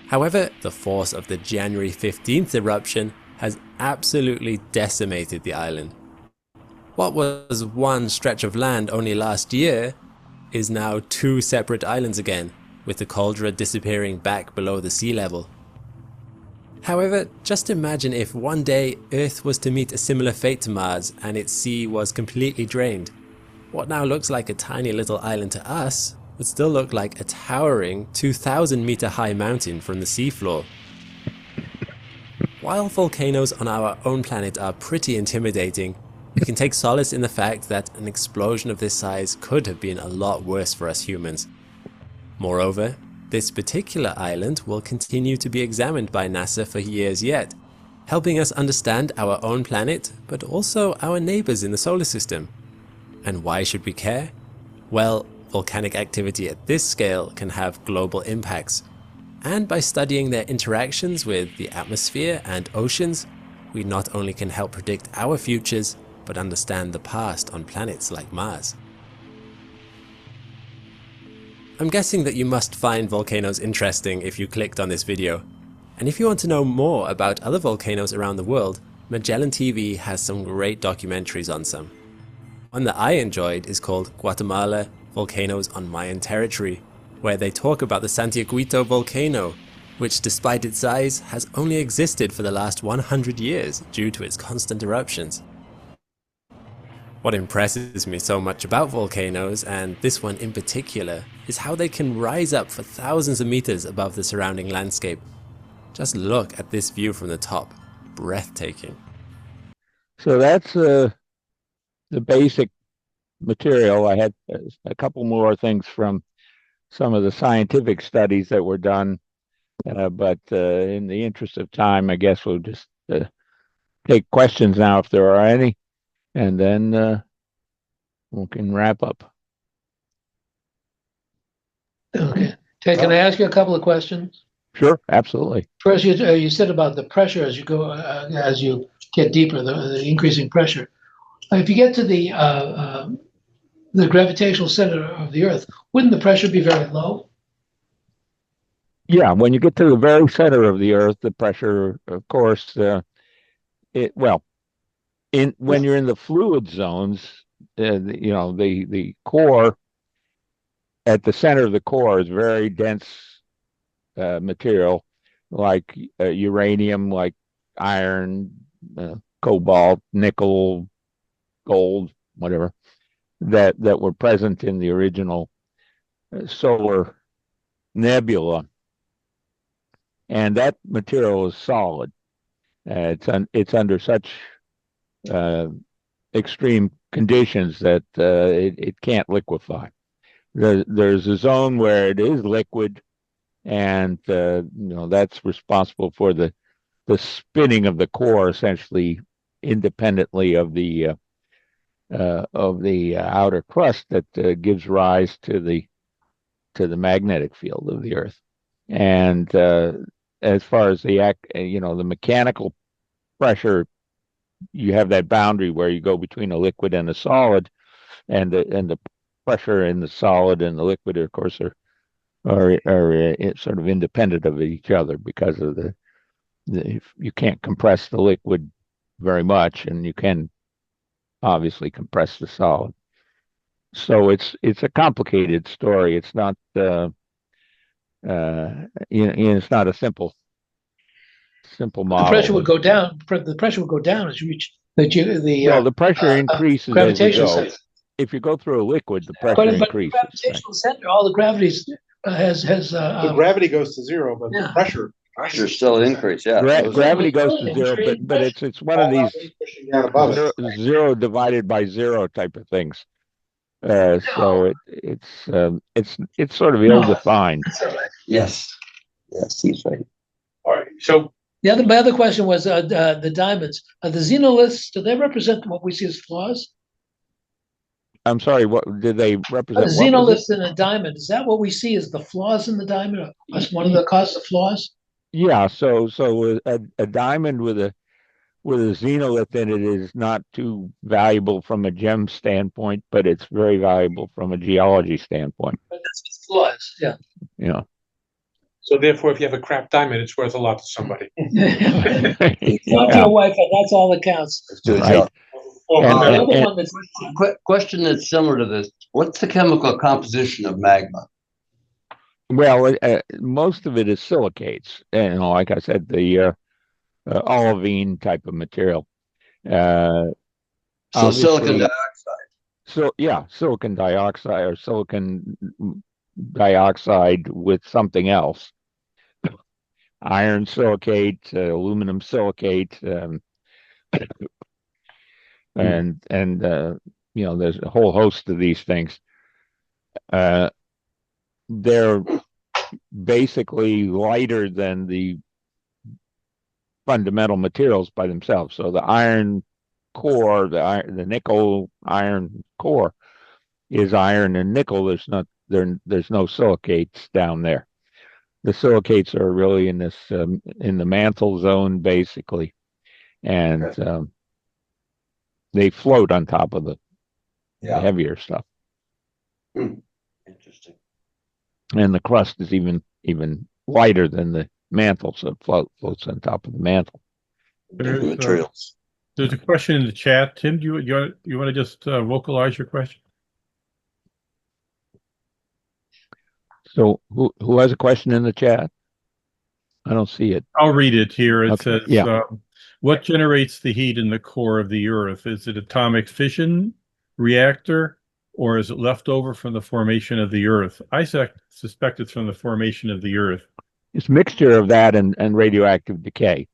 However, the force of the January 15th eruption has absolutely decimated the island. What was one stretch of land only last year is now 2 separate islands again, with the caldera disappearing back below the sea level. However, just imagine if one day Earth was to meet a similar fate to Mars and its sea was completely drained. What now looks like a tiny little island to us would still look like a towering 2,000 meter high mountain from the seafloor. While volcanoes on our own planet are pretty intimidating, we can take solace in the fact that an explosion of this size could have been a lot worse for us humans. Moreover, this particular island will continue to be examined by NASA for years yet, helping us understand our own planet, but also our neighbors in the solar system. And why should we care? Well, volcanic activity at this scale can have global impacts, and by studying their interactions with the atmosphere and oceans, we not only can help predict our futures, but understand the past on planets like Mars. I'm guessing that you must find volcanoes interesting if you clicked on this video. And if you want to know more about other volcanoes around the world, Magellan TV has some great documentaries on some. One that I enjoyed is called Guatemala Volcanoes on Mayan Territory, where they talk about the Santiaguito volcano, which despite its size has only existed for the last 100 years due to its constant eruptions. What impresses me so much about volcanoes, and this one in particular, is how they can rise up for thousands of meters above the surrounding landscape. Just look at this view from the top. Breathtaking.
So that's the basic material. I had a couple more things from some of the scientific studies that were done, but in the interest of time, I guess we'll just take questions now if there are any, and then we can wrap up.
Okay. Ted, can I ask you a couple of questions?
Sure, absolutely.
First, you said about the pressure as you go, as you get deeper, the increasing pressure. If you get to the gravitational center of the Earth, wouldn't the pressure be very low?
Yeah, when you get to the very center of the Earth, the pressure, of course, when you're in the fluid zones, the core at the center of the core is very dense material, like uranium, like iron, cobalt, nickel, gold, whatever, that were present in the original solar nebula. And that material is solid. It's under such extreme conditions that it can't liquefy. There's a zone where it is liquid, and that's responsible for the spinning of the core, essentially independently of the outer crust that gives rise to the magnetic field of the Earth. And as far as the mechanical pressure, you have that boundary where you go between a liquid and a solid, and the pressure in the solid and the liquid, of course, are sort of independent of each other because of you can't compress the liquid very much, and you can obviously compress the solid. So it's a complicated story. It's not it's not a simple model.
The pressure would go down. The pressure would go down as you reach the
pressure increases
gravitational
as you go.
center.
If you go through a liquid, the pressure increases.
The gravitational center, all the gravities
the gravity goes to zero, but the pressure
still increase. Yeah,
gravity goes to zero, but it's one of these zero divided by zero type of things. So it's sort of ill-defined.
Yes, he's right.
All right. So
my other question was the diamonds. The xenoliths, do they represent what we see as flaws?
I'm sorry, what did they represent?
Xenoliths in a diamond, is that what we see as the flaws in the diamond? That's one of the causes of flaws?
Yeah, so a diamond with a xenolith in it is not too valuable from a gem standpoint, but it's very valuable from a geology standpoint.
But that's flaws, yeah.
Yeah.
So therefore, if you have a crap diamond, it's worth a lot to somebody.
Not to your wife, and that's all that counts.
Right.
Question that's similar to this: what's the chemical composition of magma?
Well, most of it is silicates, like I said, the olivine type of material.
So silicon dioxide.
So yeah, silicon dioxide or silicon dioxide with something else. Iron silicate, aluminum silicate, and there's a whole host of these things. They're basically lighter than the fundamental materials by themselves. So the iron core, the nickel iron core, is iron and nickel. There's no silicates down there. The silicates are really in the mantle zone, basically, and they float on top of the heavier stuff.
Interesting.
And the crust is even lighter than the mantle, so it floats on top of the mantle.
There's,
materials.
There's a question in the chat. Tim, do you want to just vocalize your question?
So who has a question in the chat? I don't see it.
I'll read it here. It
Okay,
says, what generates the heat in the core of the Earth? Is it atomic fission reactor, or is it left over from the formation of the Earth? I suspect it's from the formation of the Earth.
It's a mixture of that and radioactive decay.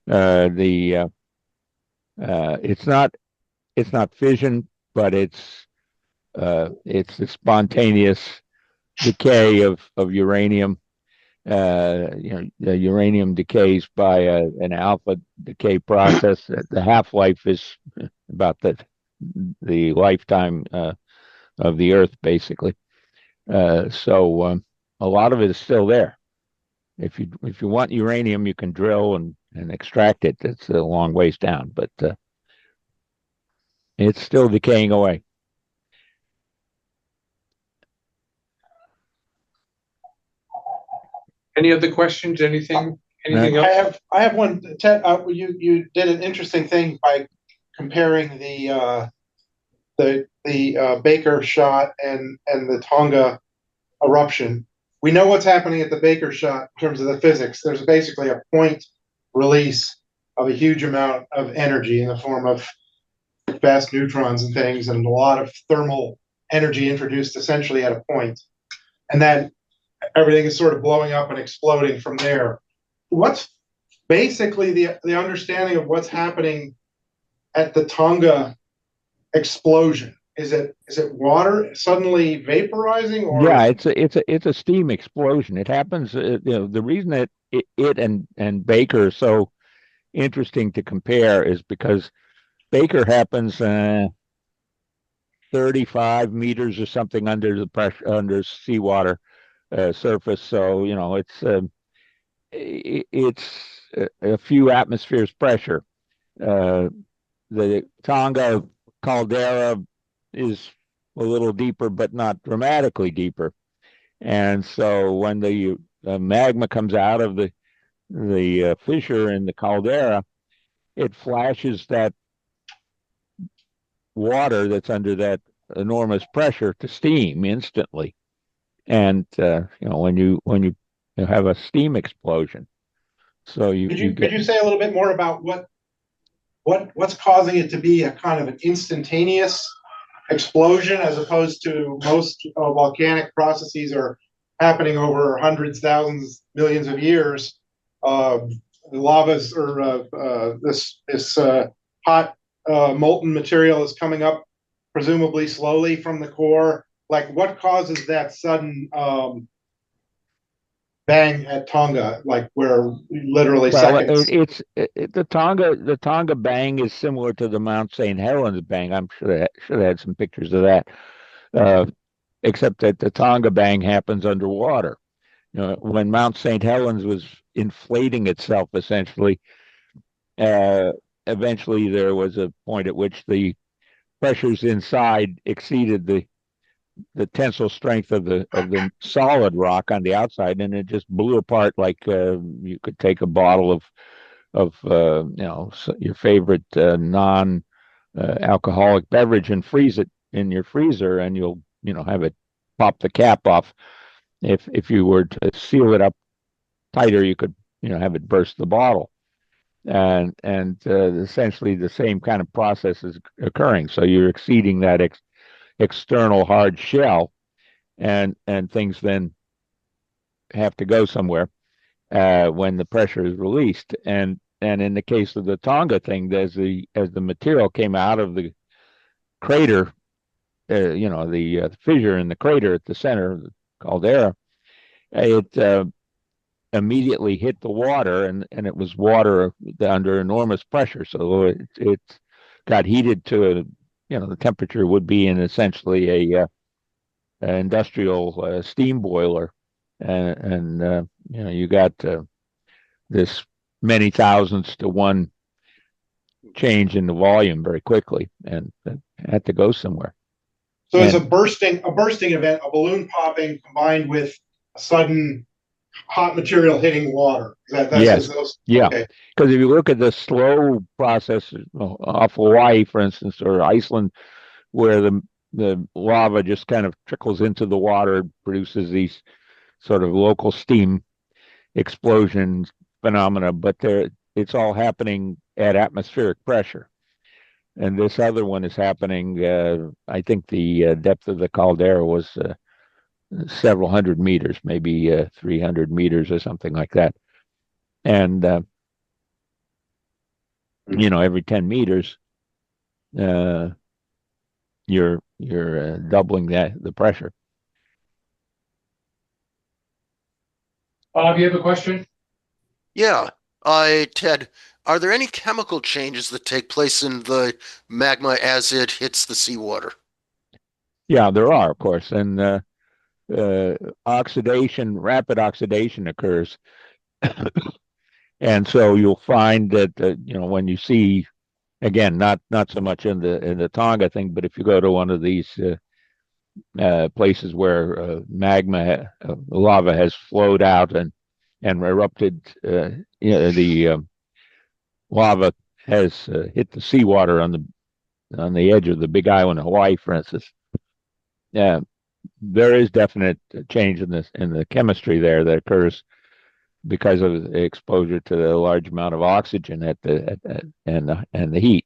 It's not fission, but it's the spontaneous decay of uranium. The uranium decays by an alpha decay process. The half-life is about the lifetime of the Earth, basically. So a lot of it is still there. If you want uranium, you can drill and extract it. It's a long ways down, but it's still decaying away.
Any other questions? Anything else?
I have one. Ted, you did an interesting thing by comparing the Baker shot and the Tonga eruption. We know what's happening at the Baker shot in terms of the physics. There's basically a point release of a huge amount of energy in the form of fast neutrons and things, and a lot of thermal energy introduced essentially at a point. And then everything is sort of blowing up and exploding from there. What's basically the understanding of what's happening at the Tonga explosion? Is it water suddenly vaporizing, or
yeah, it's a steam explosion. It happens. The reason that it and Baker are so interesting to compare is because Baker happens 35 meters or something under the pressure, under seawater surface. So it's a few atmospheres pressure. The Tonga caldera is a little deeper, but not dramatically deeper. And so when the magma comes out of the fissure in the caldera, it flashes that water that's under that enormous pressure to steam instantly. And when you have a steam explosion, so
could you say a little bit more about what's causing it to be a kind of an instantaneous explosion, as opposed to most volcanic processes are happening over hundreds, thousands, millions of years? Lavas or this hot molten material is coming up presumably slowly from the core. Like, what causes that sudden bang at Tonga, like where literally seconds?
The Tonga bang is similar to the Mount St. Helens bang. I'm should have had some pictures of that. Except that the Tonga bang happens underwater. When Mount St. Helens was inflating itself, essentially, eventually there was a point at which the pressures inside exceeded the tensile strength of the solid rock on the outside, and it just blew apart like you could take a bottle of your favorite non alcoholic beverage and freeze it in your freezer, and you'll have it pop the cap off. If you were to seal it up tighter, you could have it burst the bottle. And essentially the same kind of process is occurring. So you're exceeding that external hard shell, and things then have to go somewhere when the pressure is released. And in the case of the Tonga thing, as the material came out of the crater, the fissure in the crater at the center of the caldera, it immediately hit the water, and it was water under enormous pressure. So it got heated to the temperature would be in essentially a industrial steam boiler, and you got this many thousands to one change in the volume very quickly, and had to go somewhere.
So it's a bursting event, a balloon popping combined with a sudden hot material hitting water.
Yes. Yeah.
Okay.
Because if you look at the slow process off Hawaii, for instance, or Iceland, where the lava just kind of trickles into the water, produces these sort of local steam explosion phenomena, but it's all happening at atmospheric pressure. And this other one is happening, I think the depth of the caldera was several hundred meters, maybe 300 meters or something like that. And, every 10 meters, you're doubling the pressure.
Bob, you have a question?
Yeah. Ted, are there any chemical changes that take place in the magma as it hits the seawater?
Yeah, there are, of course. And rapid oxidation occurs. And so you'll find that, when you see, again, not so much in the Tonga thing, but if you go to one of these places where lava has flowed out and erupted, the lava has hit the seawater on the edge of the Big Island of Hawaii, for instance. Yeah, there is definite change in the chemistry there that occurs because of the exposure to the large amount of oxygen and the heat.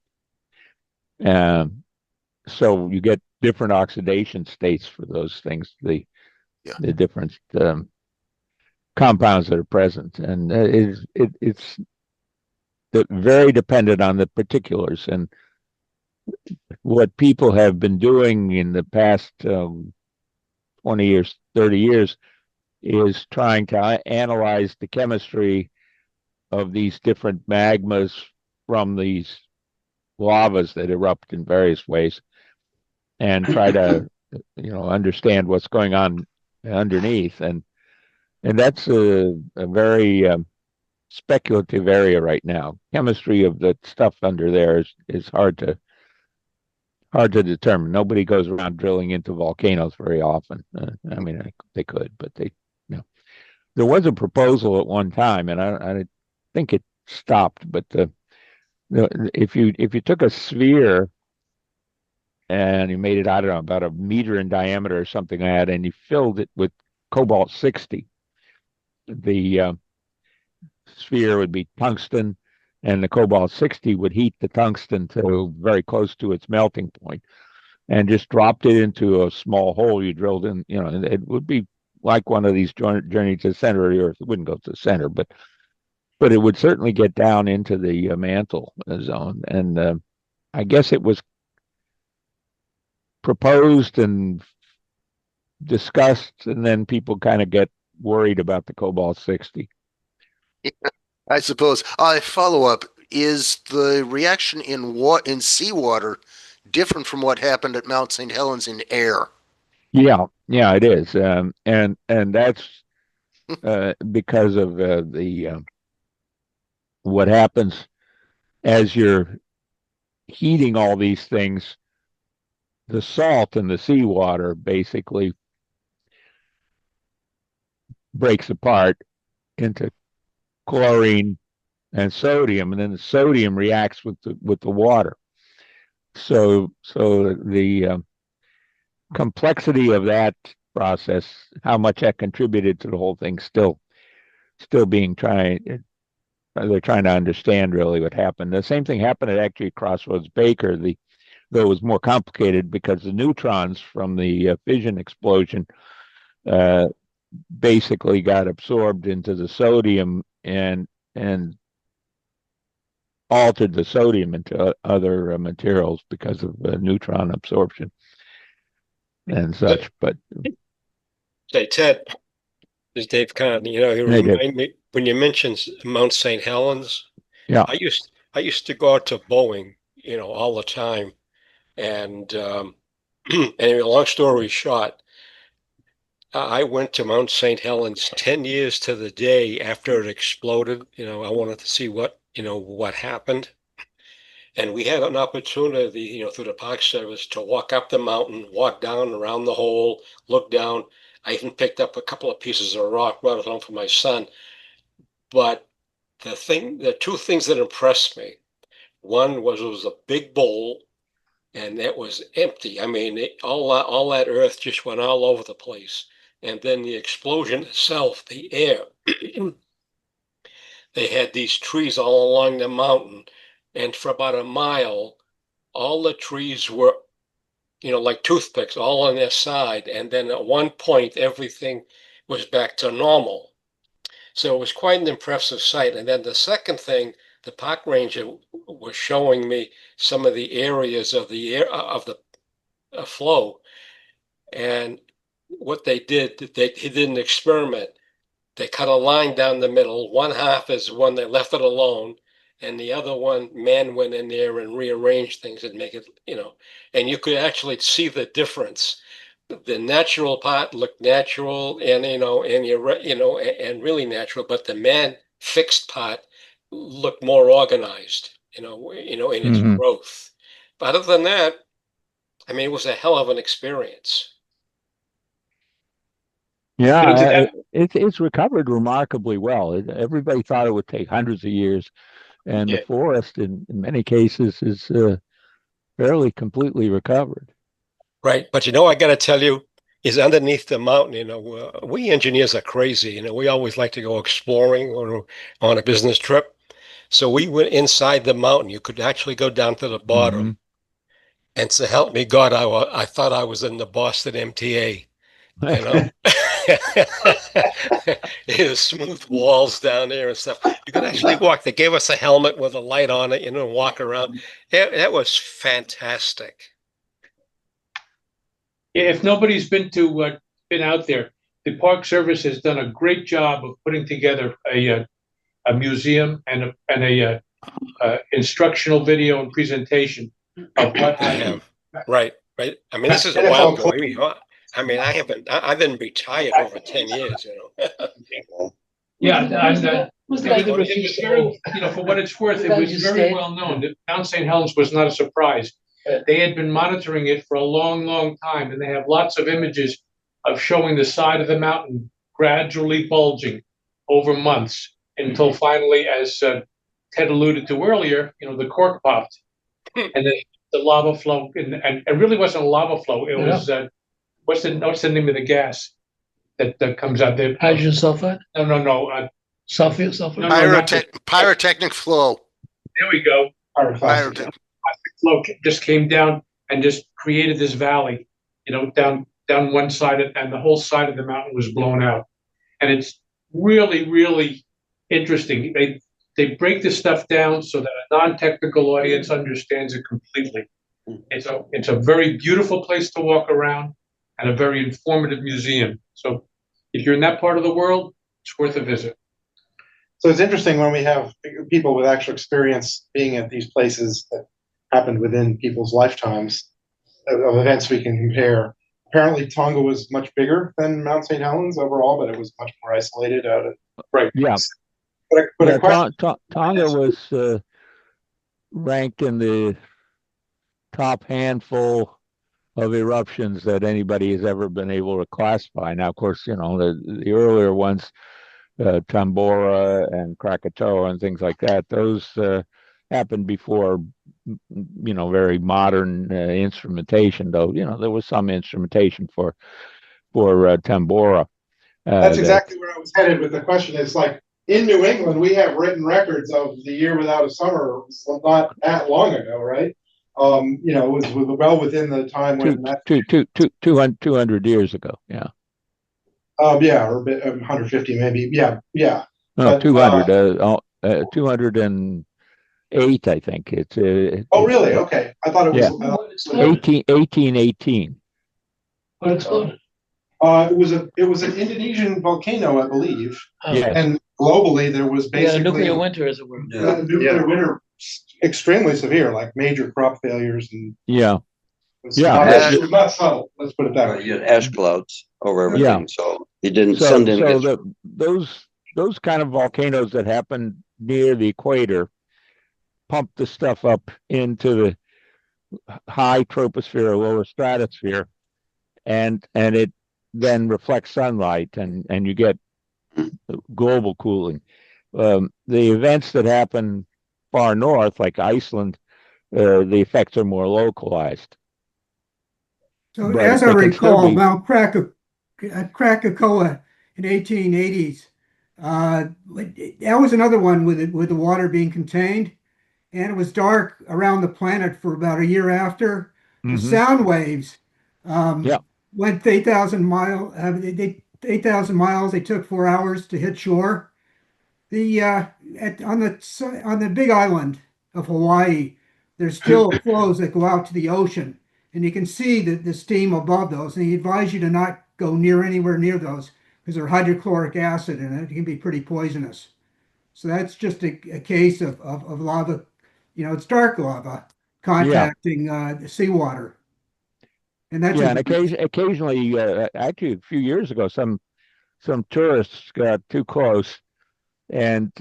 So you get different oxidation states for those things, the different compounds that are present, and it's very dependent on the particulars. And what people have been doing in the past 20 years, 30 years, is trying to analyze the chemistry of these different magmas from these lavas that erupt in various ways, and try to understand what's going on underneath. And that's a very speculative area right now. Chemistry of the stuff under there is hard to determine. Nobody goes around drilling into volcanoes very often. I mean, they could, but there was a proposal at one time, and I think it stopped. But if you took a sphere and you made it, I don't know, about a meter in diameter or something like that, and you filled it with cobalt 60, the sphere would be tungsten, and the cobalt 60 would heat the tungsten to very close to its melting point, and just dropped it into a small hole you drilled in. And it would be like one of these journeys to the center of the Earth. It wouldn't go to the center, but it would certainly get down into the mantle zone. And I guess it was proposed and discussed, and then people kind of get worried about the cobalt 60.
I suppose. Follow up, is the reaction in seawater different from what happened at Mount St. Helens in air?
Yeah, it is. And that's because of what happens as you're heating all these things. The salt in the seawater basically breaks apart into chlorine and sodium, and then the sodium reacts with the water. So the complexity of that process, how much that contributed to the whole thing, still being tried. They're trying to understand really what happened. The same thing happened at actually Crossroads Baker. Though it was more complicated because the neutrons from the fission explosion basically got absorbed into the sodium and altered the sodium into other materials because of neutron absorption and such. But
say, Ted, this is Dave Kahn. You remind me when you mentioned Mount St. Helens.
Yeah,
I used to go out to Boeing, all the time, and anyway, long story short, I went to Mount St. Helens 10 years to the day after it exploded. I wanted to see what happened. And we had an opportunity, through the Park Service to walk up the mountain, walk down around the hole, look down. I even picked up a couple of pieces of rock, brought it home for my son. But the two things that impressed me, one was it was a big bowl and it was empty. I mean, all that earth just went all over the place. And then the explosion itself, the air, they had these trees all along the mountain. And for about a mile, all the trees were, like toothpicks, all on their side. And then at one point, everything was back to normal. So it was quite an impressive sight. And then the second thing, the park ranger was showing me some of the areas of the flow. And what they did, he did an experiment. They cut a line down the middle. One half is one they left it alone, and the other one, man went in there and rearranged things and make it, and you could actually see the difference. The natural part looked natural and, and really natural, but the man fixed part looked more organized, in its growth. But other than that, I mean, it was a hell of an experience.
Yeah, it's recovered remarkably well. Everybody thought it would take hundreds of years, and the forest, in many cases, is fairly completely recovered.
Right, but I got to tell you, is underneath the mountain. We engineers are crazy. We always like to go exploring or on a business trip. So we went inside the mountain. You could actually go down to the bottom. And so help me God, I thought I was in the Boston MTA. There's smooth walls down there and stuff. You could actually walk. They gave us a helmet with a light on it, and walk around. That was fantastic.
If nobody's been out there, the Park Service has done a great job of putting together a museum and a instructional video and presentation of what
I have. Right. I mean, this is a while ago. I've been retired over 10 years,
Yeah, it was very, for what it's worth, it was very well known that Mount St. Helens was not a surprise. They had been monitoring it for a long, long time, and they have lots of images of showing the side of the mountain gradually bulging over months until finally, as Ted alluded to earlier, the cork popped, and then the lava flow, and it really wasn't a lava flow. It was what's the name of the gas that comes out there?
Hydrogen sulfide?
No.
Sulfur?
Pyrotechnic flow.
There we go. Pyrotechnic flow just came down and just created this valley, down one side, and the whole side of the mountain was blown out. And it's really, really interesting. They break this stuff down so that a non-technical audience understands it completely. It's a very beautiful place to walk around and a very informative museum. So if you're in that part of the world, it's worth a visit.
So it's interesting when we have people with actual experience being at these places that happened within people's lifetimes of events we can compare. Apparently Tonga was much bigger than Mount St. Helens overall, but it was much more isolated out of
Yeah. Tonga was ranked in the top handful of eruptions that anybody has ever been able to classify. Now, of course, the earlier ones, Tambora and Krakatoa and things like that, those happened before, very modern instrumentation, though, there was some instrumentation for Tambora.
That's exactly where I was headed with the question. It's like, in New England, we have written records of the year without a summer. It was not that long ago, right? It was well within the time when
200 years ago. Yeah.
Yeah, or 150 maybe. Yeah.
No, 200. 208, I think. It's.
Oh, really? Okay. I thought it was
1818.
What exploded?
It was an Indonesian volcano, I believe.
Yes.
And globally, there was basically
nuclear winter, as it were.
Nuclear winter, extremely severe, like major crop failures and.
Yeah.
It was not subtle. Let's put it that way.
You had ash clouds over everything, so it didn't. Sun didn't get
those kind of volcanoes that happen near the equator pump the stuff up into the high troposphere or lower stratosphere, and it then reflects sunlight, and you get global cooling. The events that happen far north, like Iceland, the effects are more localized.
So
But
as I
they can still
recall,
be.
Mount Krakatoa in 1880s, that was another one with the water being contained, and it was dark around the planet for about a year after. The sound waves
Yeah.
went 8,000 miles. They took 4 hours to hit shore. On the Big Island of Hawaii, there's still flows that go out to the ocean, and you can see the steam above those. And they advise you to not go anywhere near those because they're hydrochloric acid, and it can be pretty poisonous. So that's just a case of lava. It's dark lava contacting the seawater, and that's
Yeah, and occasionally, actually, a few years ago, some tourists got too close, and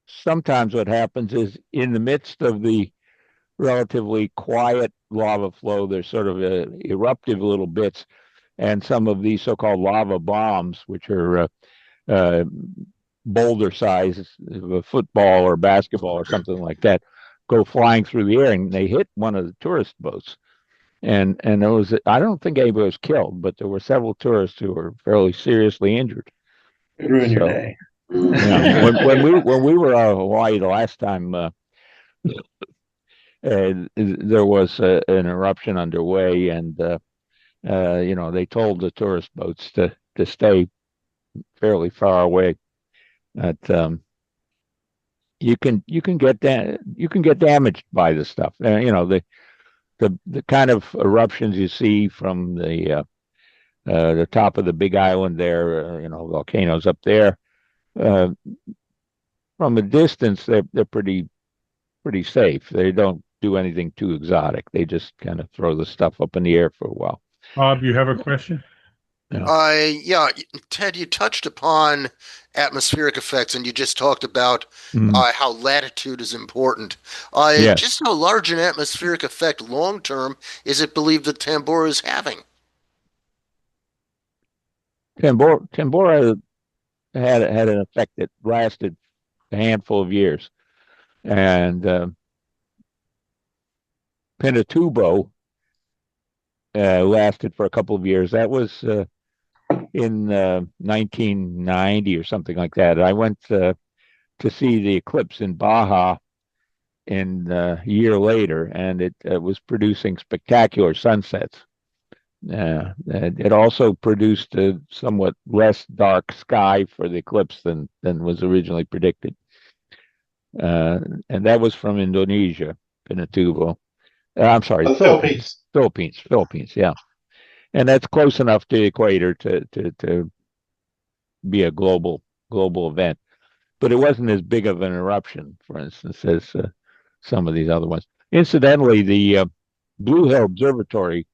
sometimes what happens is in the midst of the relatively quiet lava flow, there's sort of eruptive little bits, and some of these so-called lava bombs, which are boulder size of a football or basketball or something like that, go flying through the air, and they hit one of the tourist boats. And there was, I don't think anybody was killed, but there were several tourists who were fairly seriously injured.
Ruin your day.
Yeah, when we were out of Hawaii the last time, there was an eruption underway, and they told the tourist boats to stay fairly far away. That you can get damaged by this stuff. The kind of eruptions you see from the top of the Big Island there, volcanoes up there. From a distance, they're pretty safe. They don't do anything too exotic. They just kind of throw the stuff up in the air for a while.
Bob, you have a question?
Yeah, Ted, you touched upon atmospheric effects, and you just talked about how latitude is important.
Yes.
Just how large an atmospheric effect long term is it believed that Tambora is having?
Tambora had an effect that lasted a handful of years, and Pinatubo lasted for a couple of years. That was in 1990 or something like that. I went to see the eclipse in Baja a year later, and it was producing spectacular sunsets. It also produced a somewhat less dark sky for the eclipse than was originally predicted. And that was from Indonesia, Pinatubo. I'm sorry, Philippines, yeah. And that's close enough to the equator to be a global event. But it wasn't as big of an eruption, for instance, as some of these other ones. Incidentally, the Blue Hill Observatory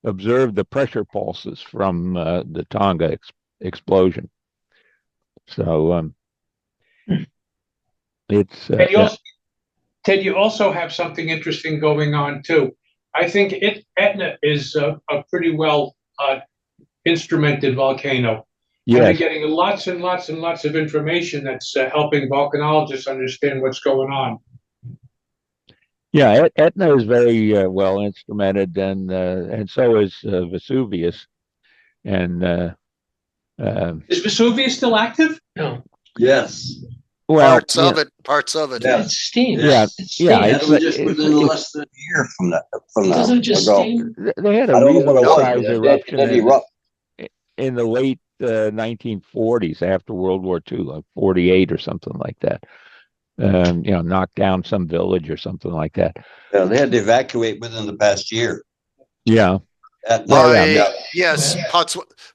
observed the pressure pulses from the Tonga explosion. So it's
Ted, you also have something interesting going on too. I think Etna is a pretty well instrumented volcano.
Yes.
And they're getting lots and lots and lots of information that's helping volcanologists understand what's going on.
Yeah, Etna is very well instrumented, and so is Vesuvius. And
is Vesuvius still active?
No.
Yes.
Well,
Parts of it.
Yeah. It's steam.
Yeah,
it's steam.
yeah.
It was just within less than a year from that.
Doesn't it just steam?
They had a reasonable size eruption in the late 1940s, after World War II, like 48 or something like that. Knocked down some village or something like that.
Yeah, they had to evacuate within the past year.
Yeah.
Yes,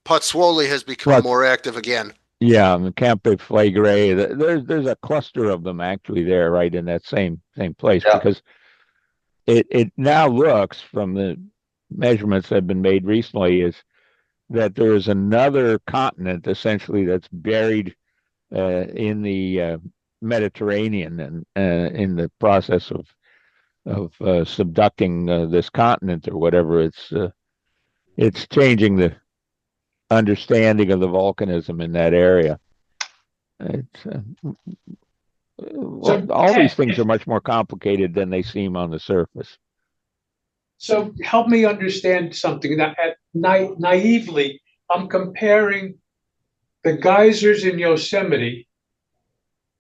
Pozzuoli has become more active again.
Yeah, Campo Flegrei. There's a cluster of them actually there, right in that same place, because it now looks, from the measurements that have been made recently, is that there is another continent essentially that's buried in the Mediterranean and in the process of subducting this continent or whatever. It's changing the understanding of the volcanism in that area. It's, all these things are much more complicated than they seem on the surface.
So help me understand something. That naively, I'm comparing the geysers in Yosemite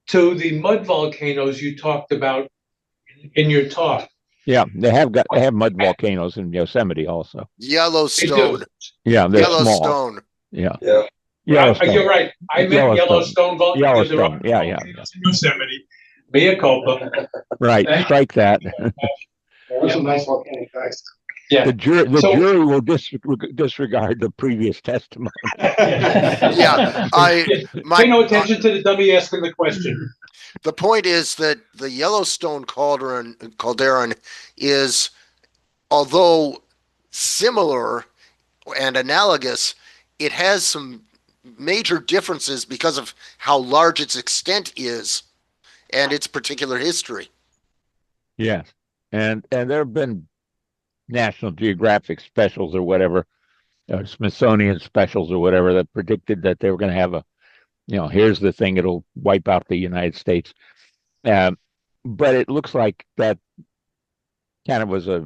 to the mud volcanoes you talked about in your talk.
Yeah, they have mud volcanoes in Yosemite also.
Yellowstone.
Yeah, they're small.
Yellowstone.
Yeah.
Yellowstone. You're right. I meant Yellowstone.
Yellowstone. Yeah.
Yosemite. Mea culpa.
Right. Strike that.
There's some nice volcanic guys.
Yeah. The jury will disregard the previous testimony.
Yeah.
Pay no attention to the dummy asking the question.
The point is that the Yellowstone caldera is, although similar and analogous, it has some major differences because of how large its extent is and its particular history.
Yes. And there have been National Geographic specials or whatever, Smithsonian specials or whatever, that predicted that they were going to have here's the thing, it'll wipe out the United States. But it looks like that kind of was a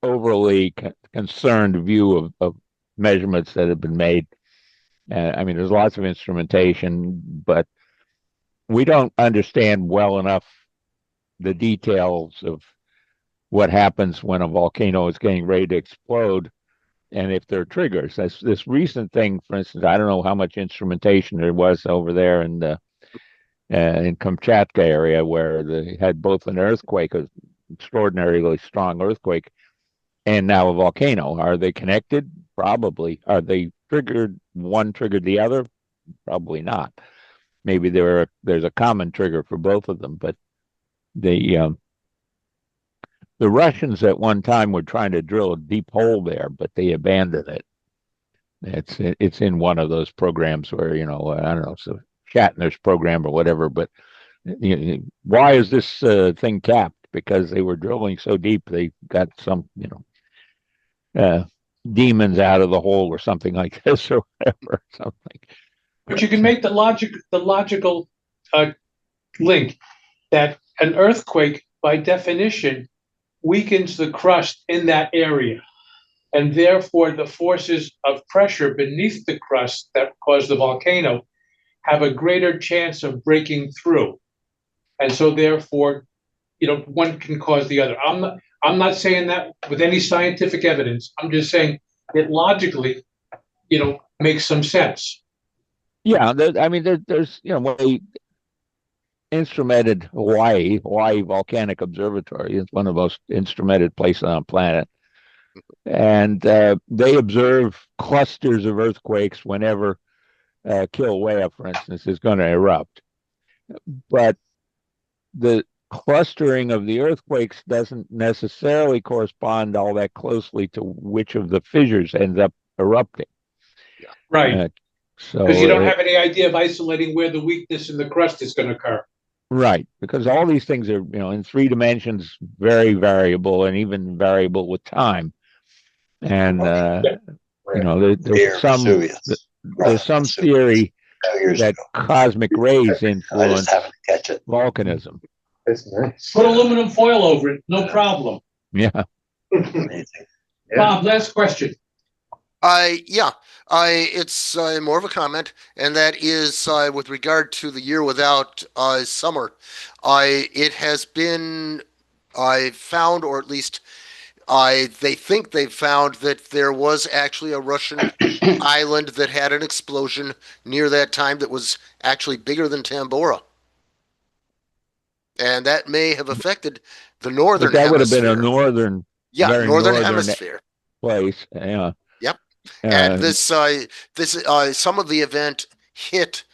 overly concerned view of measurements that have been made. I mean, there's lots of instrumentation, but we don't understand well enough the details of what happens when a volcano is getting ready to explode, and if there are triggers. This recent thing, for instance, I don't know how much instrumentation there was over there in Kamchatka area, where they had both an earthquake, an extraordinarily strong earthquake, and now a volcano. Are they connected? Probably. Are they triggered? One triggered the other? Probably not. Maybe there's a common trigger for both of them, but the Russians at one time were trying to drill a deep hole there, but they abandoned it. It's in one of those programs where, I don't know, so Shatner's program or whatever, but why is this thing capped? Because they were drilling so deep, they got some, demons out of the hole or something like this or whatever. Something.
But you can make the logical link that an earthquake, by definition, weakens the crust in that area, and therefore the forces of pressure beneath the crust that cause the volcano have a greater chance of breaking through, and so therefore, one can cause the other. I'm not saying that with any scientific evidence. I'm just saying it logically, makes some sense.
Yeah, there's when we instrumented Hawaii Volcanic Observatory is one of the most instrumented places on the planet, and they observe clusters of earthquakes whenever Kilauea, for instance, is going to erupt. But the clustering of the earthquakes doesn't necessarily correspond all that closely to which of the fissures ends up erupting.
Right.
So
because you don't have any idea of isolating where the weakness in the crust is going to occur.
Right, because all these things are, in 3 dimensions, very variable, and even variable with time. And there's some theory that cosmic rays influence volcanism.
That's nice.
Put aluminum foil over it, no problem.
Yeah.
Bob, last question.
It's more of a comment, and that is with regard to the year without summer. It has been found, or at least they think they've found, that there was actually a Russian island that had an explosion near that time that was actually bigger than Tambora. And that may have affected the northern hemisphere.
That would have been a northern
hemisphere
place. Yeah.
Yep. And this some of the event hit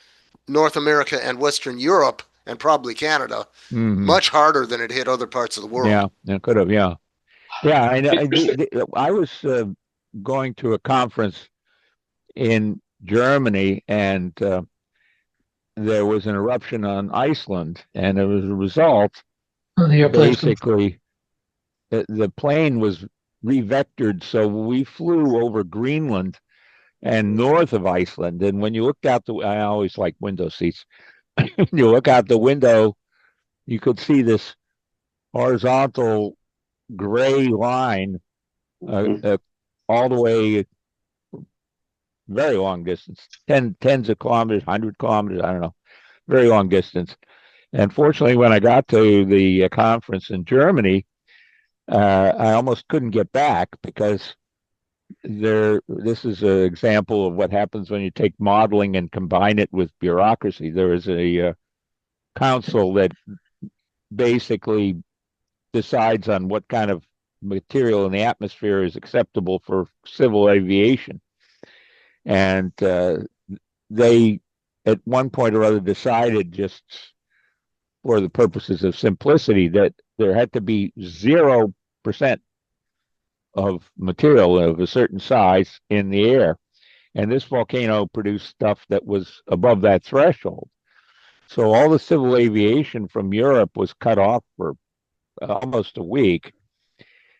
North America and Western Europe and probably Canada much harder than it hit other parts of the world.
Yeah, it could have. Yeah. I was going to a conference in Germany, and there was an eruption on Iceland, and as a result,
The airplanes come
basically, the plane was revectored. So we flew over Greenland and north of Iceland. And when you looked out I always like window seats. When you look out the window, you could see this horizontal gray line all the way, very long distance, tens of kilometers, 100 kilometers, I don't know, very long distance. And fortunately, when I got to the conference in Germany, I almost couldn't get back because this is an example of what happens when you take modeling and combine it with bureaucracy. There is a council that basically decides on what kind of material in the atmosphere is acceptable for civil aviation. And they, at one point or other, decided, just for the purposes of simplicity, that there had to be 0% of material of a certain size in the air. And this volcano produced stuff that was above that threshold. So all the civil aviation from Europe was cut off for almost a week,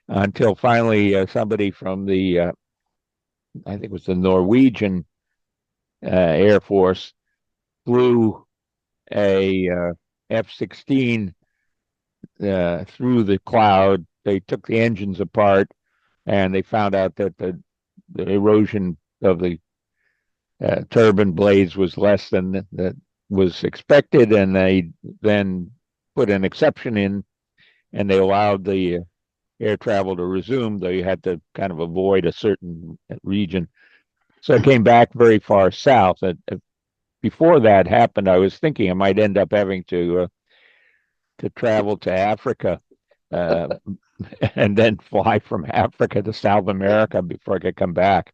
until finally somebody from I think it was the Norwegian Air Force, flew a F-16 through the cloud. They took the engines apart, and they found out that the erosion of the turbine blades was less than that was expected, and they then put an exception in, and they allowed the air travel to resume, though you had to kind of avoid a certain region. So I came back very far south. Before that happened, I was thinking I might end up having to travel to Africa, and then fly from Africa to South America before I could come back.